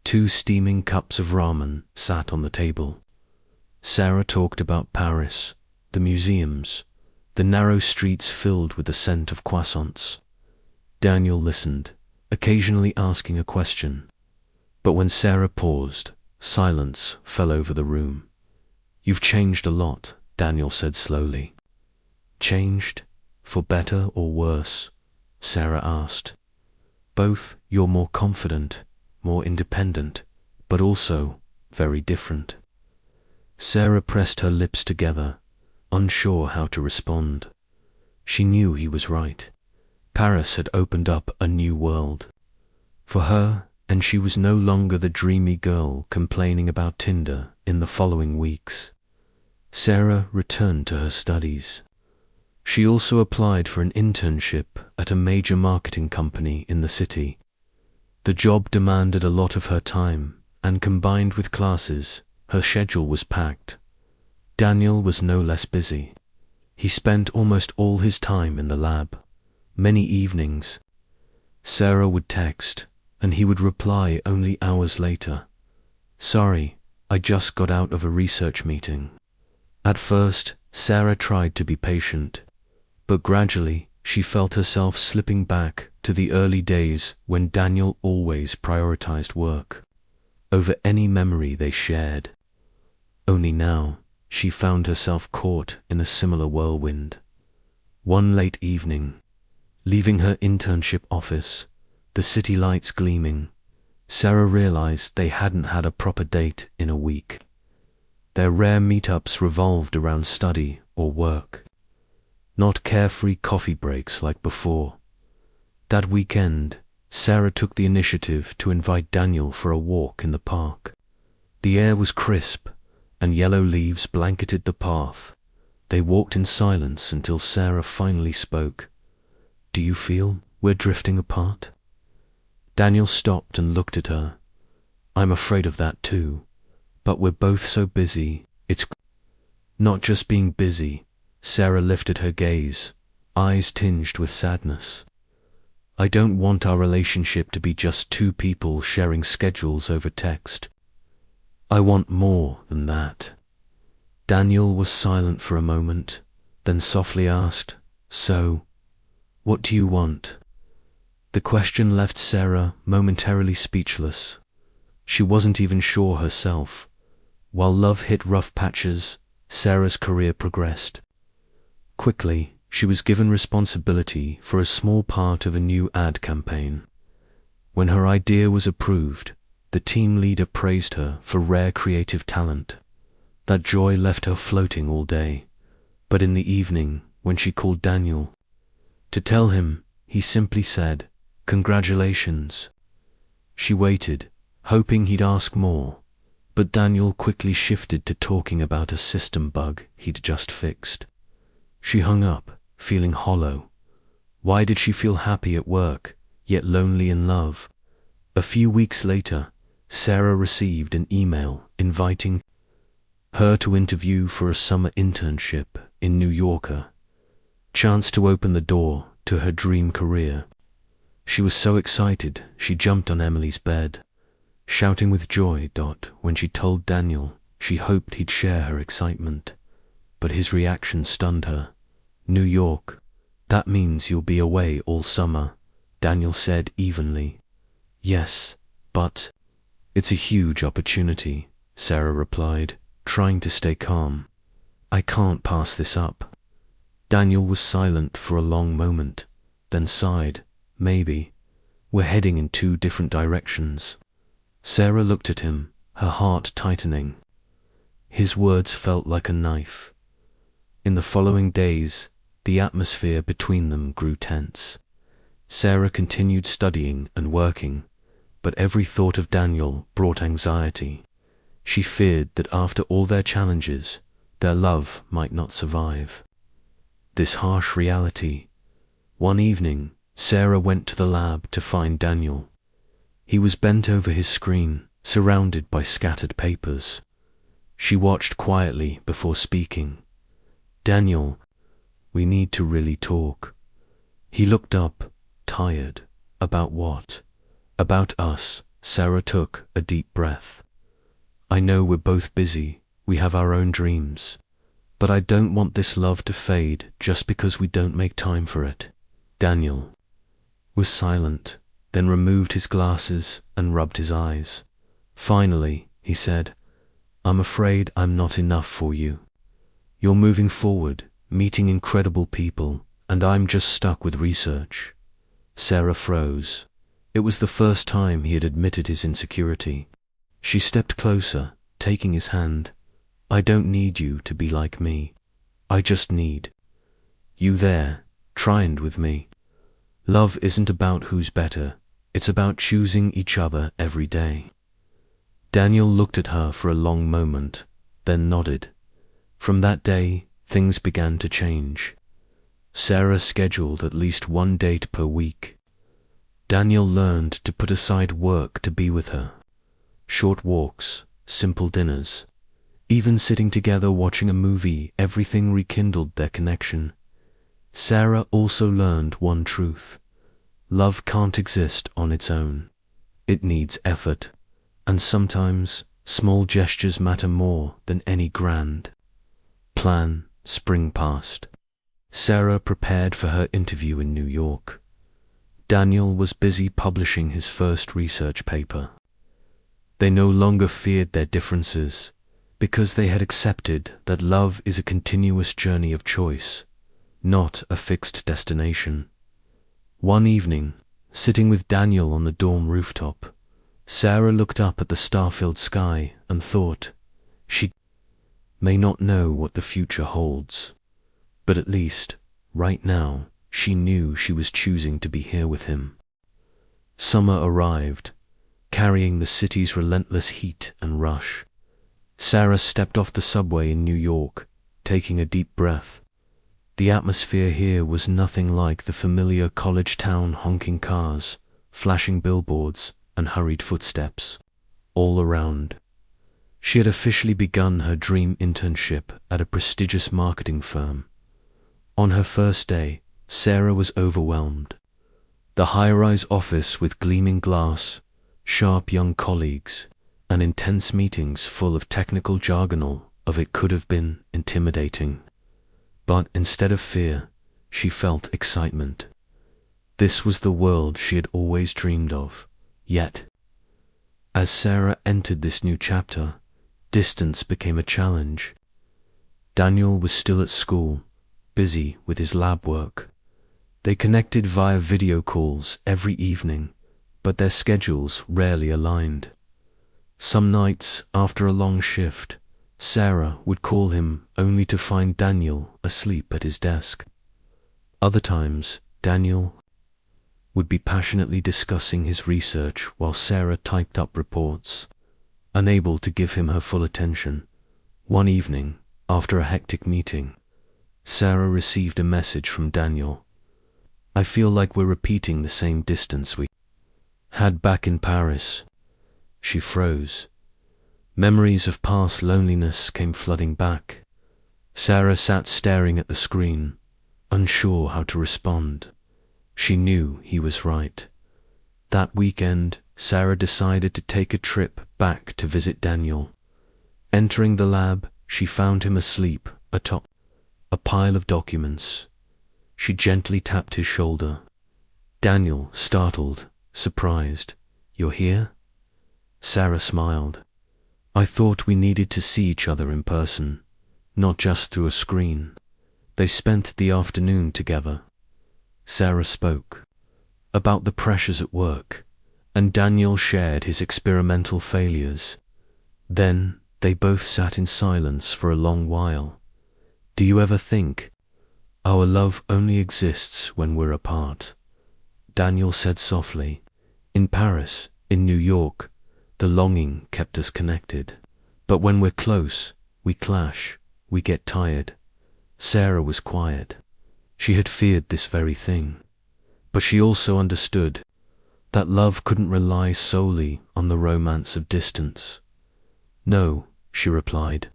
2 steaming cups of ramen sat on the table. Sarah talked about Paris, the museums, the narrow streets filled with the scent of croissants. Daniel listened, occasionally asking a question. But when Sarah paused, silence fell over the room. "You've changed a lot," Daniel said slowly. "Changed? For better or worse?" Sarah asked. "Both. You're more confident, more independent, but also very different." Sarah pressed her lips together, unsure how to respond. She knew he was right. Paris had opened up a new world for her, and she was no longer the dreamy girl complaining about Tinder in the following weeks. Sarah returned to her studies. She also applied for an internship at a major marketing company in the city. The job demanded a lot of her time, and combined with classes, her schedule was packed. Daniel was no less busy. He spent almost all his time in the lab. Many evenings, Sarah would text, and he would reply only hours later. "Sorry, I just got out of a research meeting." At first, Sarah tried to be patient, but gradually she felt herself slipping back to the early days when Daniel always prioritized work over any memory they shared. Only now, she found herself caught in a similar whirlwind. One late evening, leaving her internship office, the city lights gleaming, Sarah realized they hadn't had a proper date in a week. Their rare meetups revolved around study or work, not carefree coffee breaks like before. That weekend, Sarah took the initiative to invite Daniel for a walk in the park. The air was crisp, and yellow leaves blanketed the path. They walked in silence until Sarah finally spoke. "Do you feel we're drifting apart?" Daniel stopped and looked at her. "I'm afraid of that too, but we're both so busy. It's not just being busy." Sarah lifted her gaze, eyes tinged with sadness. I don't want our relationship to be just two people sharing schedules over text. I want more than that." Daniel was silent for a moment, then softly asked, "So, what do you want?" The question left Sarah momentarily speechless. She wasn't even sure herself. While love hit rough patches, Sarah's career progressed. Quickly, she was given responsibility for a small part of a new ad campaign. When her idea was approved, the team leader praised her for rare creative talent. That joy left her floating all day. But in the evening, when she called Daniel to tell him, he simply said, "Congratulations." She waited, hoping he'd ask more, but Daniel quickly shifted to talking about a system bug he'd just fixed. She hung up, feeling hollow. Why did she feel happy at work, yet lonely in love? A few weeks later, Sarah received an email inviting her to interview for a summer internship in New Yorker. Chance to open the door to her dream career. She was so excited, she jumped on Emily's bed, shouting with joy. When she told Daniel, she hoped he'd share her excitement. But his reaction stunned her. "New York? That means you'll be away all summer," Daniel said evenly. "Yes, but it's a huge opportunity," Sarah replied, trying to stay calm. "I can't pass this up." Daniel was silent for a long moment, then sighed. "Maybe we're heading in two different directions." Sarah looked at him, her heart tightening. His words felt like a knife. In the following days, the atmosphere between them grew tense. Sarah continued studying and working, but every thought of Daniel brought anxiety. She feared that after all their challenges, their love might not survive. This harsh reality. One evening, Sarah went to the lab to find Daniel. He was bent over his screen, surrounded by scattered papers. She watched quietly before speaking. "Daniel, we need to really talk." He looked up, tired. "About what?" "About us." Sarah took a deep breath. "I know we're both busy, we have our own dreams, but I don't want this love to fade just because we don't make time for it." Daniel was silent, then removed his glasses and rubbed his eyes. Finally, he said, "I'm afraid I'm not enough for you. You're moving forward, meeting incredible people, and I'm just stuck with research." Sarah froze. It was the first time he had admitted his insecurity. She stepped closer, taking his hand. "I don't need you to be like me. I just need you there, trying with me. Love isn't about who's better, it's about choosing each other every day." Daniel looked at her for a long moment, then nodded. From that day, things began to change. Sarah scheduled at least one date per week. Daniel learned to put aside work to be with her. Short walks, simple dinners, even sitting together watching a movie, everything rekindled their connection. Sarah also learned one truth. Love can't exist on its own. It needs effort, and sometimes small gestures matter more than any grand plan. Spring passed. Sarah prepared for her interview in New York. Daniel was busy publishing his first research paper. They no longer feared their differences, because they had accepted that love is a continuous journey of choice, not a fixed destination. One evening, sitting with Daniel on the dorm rooftop, Sarah looked up at the star-filled sky and thought, she may not know what the future holds, but at least, right now, she knew she was choosing to be here with him. Summer arrived, carrying the city's relentless heat and rush. Sarah stepped off the subway in New York, taking a deep breath. The atmosphere here was nothing like the familiar college town. Honking cars, flashing billboards, and hurried footsteps all around. She had officially begun her dream internship at a prestigious marketing firm. On her first day, Sarah was overwhelmed. The high-rise office with gleaming glass, sharp young colleagues, and intense meetings full of technical jargon of it could have been intimidating. But instead of fear, she felt excitement. This was the world she had always dreamed of. Yet, as Sarah entered this new chapter, distance became a challenge. Daniel was still at school, busy with his lab work. They connected via video calls every evening, but their schedules rarely aligned. Some nights, after a long shift, Sarah would call him only to find Daniel asleep at his desk. Other times, Daniel would be passionately discussing his research while Sarah typed up reports, unable to give him her full attention. One evening, after a hectic meeting, Sarah received a message from Daniel. "I feel like we're repeating the same distance we had back in Paris." She froze. Memories of past loneliness came flooding back. Sarah sat staring at the screen, unsure how to respond. She knew he was right. That weekend, Sarah decided to take a trip back to visit Daniel. Entering the lab, she found him asleep atop a pile of documents. She gently tapped his shoulder. Daniel, startled, surprised. "You're here?" Sarah smiled. "I thought we needed to see each other in person, not just through a screen." They spent the afternoon together. Sarah spoke about the pressures at work, and Daniel shared his experimental failures. Then they both sat in silence for a long while. "Do you ever think our love only exists when we're apart?" Daniel said softly. "In Paris, in New York, the longing kept us connected. But when we're close, we clash, we get tired." Sarah was quiet. She had feared this very thing. But she also understood that love couldn't rely solely on the romance of distance. "No," she replied.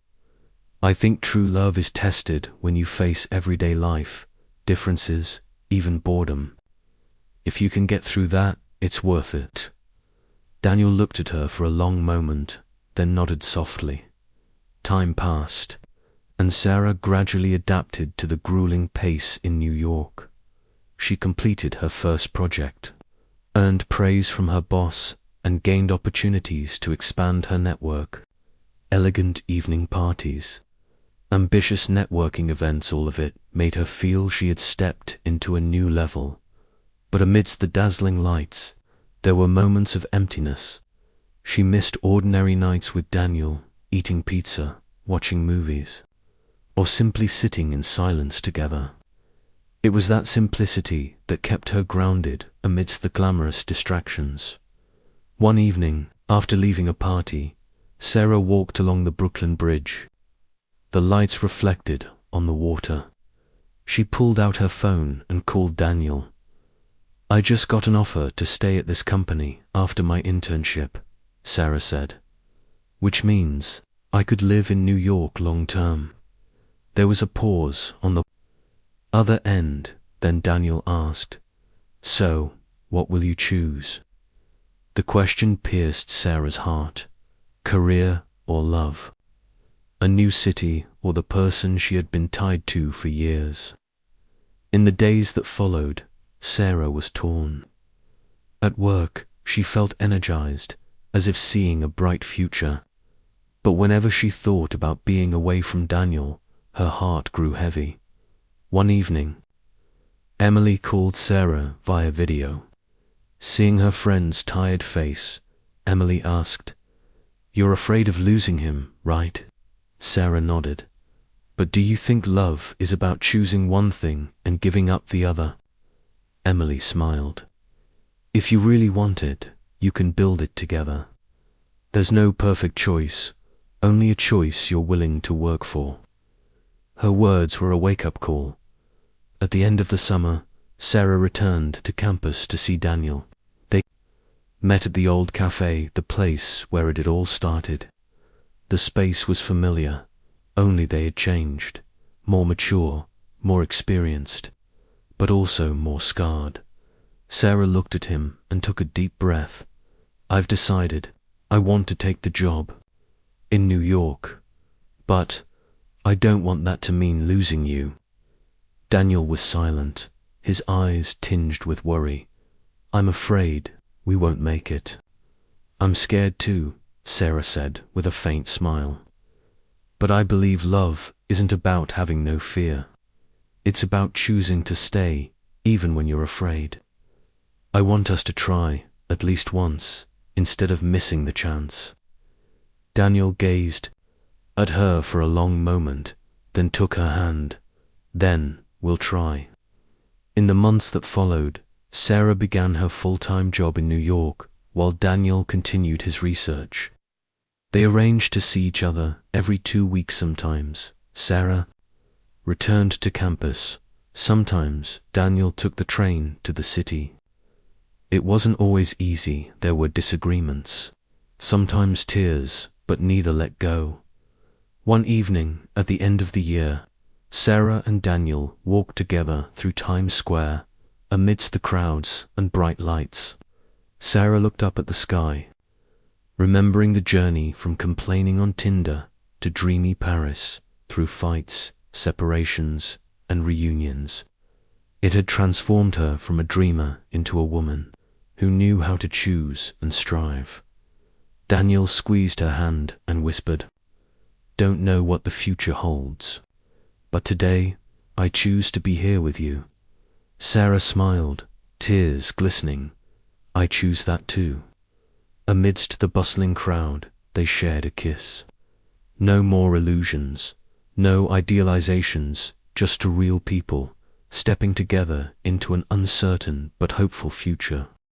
"I think true love is tested when you face everyday life, differences, even boredom. If you can get through that, it's worth it." Daniel looked at her for a long moment, then nodded softly. Time passed, and Sarah gradually adapted to the grueling pace in New York. She completed her first project, earned praise from her boss, and gained opportunities to expand her network. Elegant evening parties, ambitious networking events, all of it made her feel she had stepped into a new level. But amidst the dazzling lights, there were moments of emptiness. She missed ordinary nights with Daniel, eating pizza, watching movies, or simply sitting in silence together. It was that simplicity that kept her grounded amidst the glamorous distractions. One evening, after leaving a party, Sarah walked along the Brooklyn Bridge. The lights reflected on the water. She pulled out her phone and called Daniel. "I just got an offer to stay at this company after my internship," Sarah said, "which means I could live in New York long term." There was a pause on the other end, then Daniel asked, "So, what will you choose?" The question pierced Sarah's heart. Career or love? A new city or the person she had been tied to for years? In the days that followed, Sarah was torn. At work, she felt energized, as if seeing a bright future. But whenever she thought about being away from Daniel, her heart grew heavy. One evening, Emily called Sarah via video. Seeing her friend's tired face, Emily asked, "You're afraid of losing him, right?" Sarah nodded. "But do you think love is about choosing one thing and giving up the other?" Emily smiled. "If you really want it, you can build it together. There's no perfect choice, only a choice you're willing to work for." Her words were a wake-up call. At the end of the summer, Sarah returned to campus to see Daniel. They met at the old cafe, the place where it had all started. The space was familiar, only they had changed, more mature, more experienced, but also more scarred. Sarah looked at him and took a deep breath. I've decided. I want to take the job. In New York. But I don't want that to mean losing you. Daniel was silent, his eyes tinged with worry. I'm afraid we won't make it. I'm scared too, Sarah said with a faint smile. But I believe love isn't about having no fear. It's about choosing to stay, even when you're afraid. I want us to try, at least once, instead of missing the chance. Daniel gazed at her for a long moment, then took her hand. Then we'll try. In the months that followed, Sarah began her full-time job in New York, while Daniel continued his research. They arranged to see each other every 2 weeks sometimes. Sarah returned to campus. Sometimes Daniel took the train to the city. It wasn't always easy. There were disagreements, sometimes tears, but neither let go. One evening, at the end of the year, Sarah and Daniel walked together through Times Square, amidst the crowds and bright lights. Sarah looked up at the sky, remembering the journey from complaining on Tinder to dreamy Paris, through fights, separations, and reunions. It had transformed her from a dreamer into a woman who knew how to choose and strive. Daniel squeezed her hand and whispered, "Don't know what the future holds, but today I choose to be here with you." Sarah smiled, tears glistening. "I choose that too." Amidst the bustling crowd, they shared a kiss. No more illusions, no idealizations, just two real people, stepping together into an uncertain but hopeful future.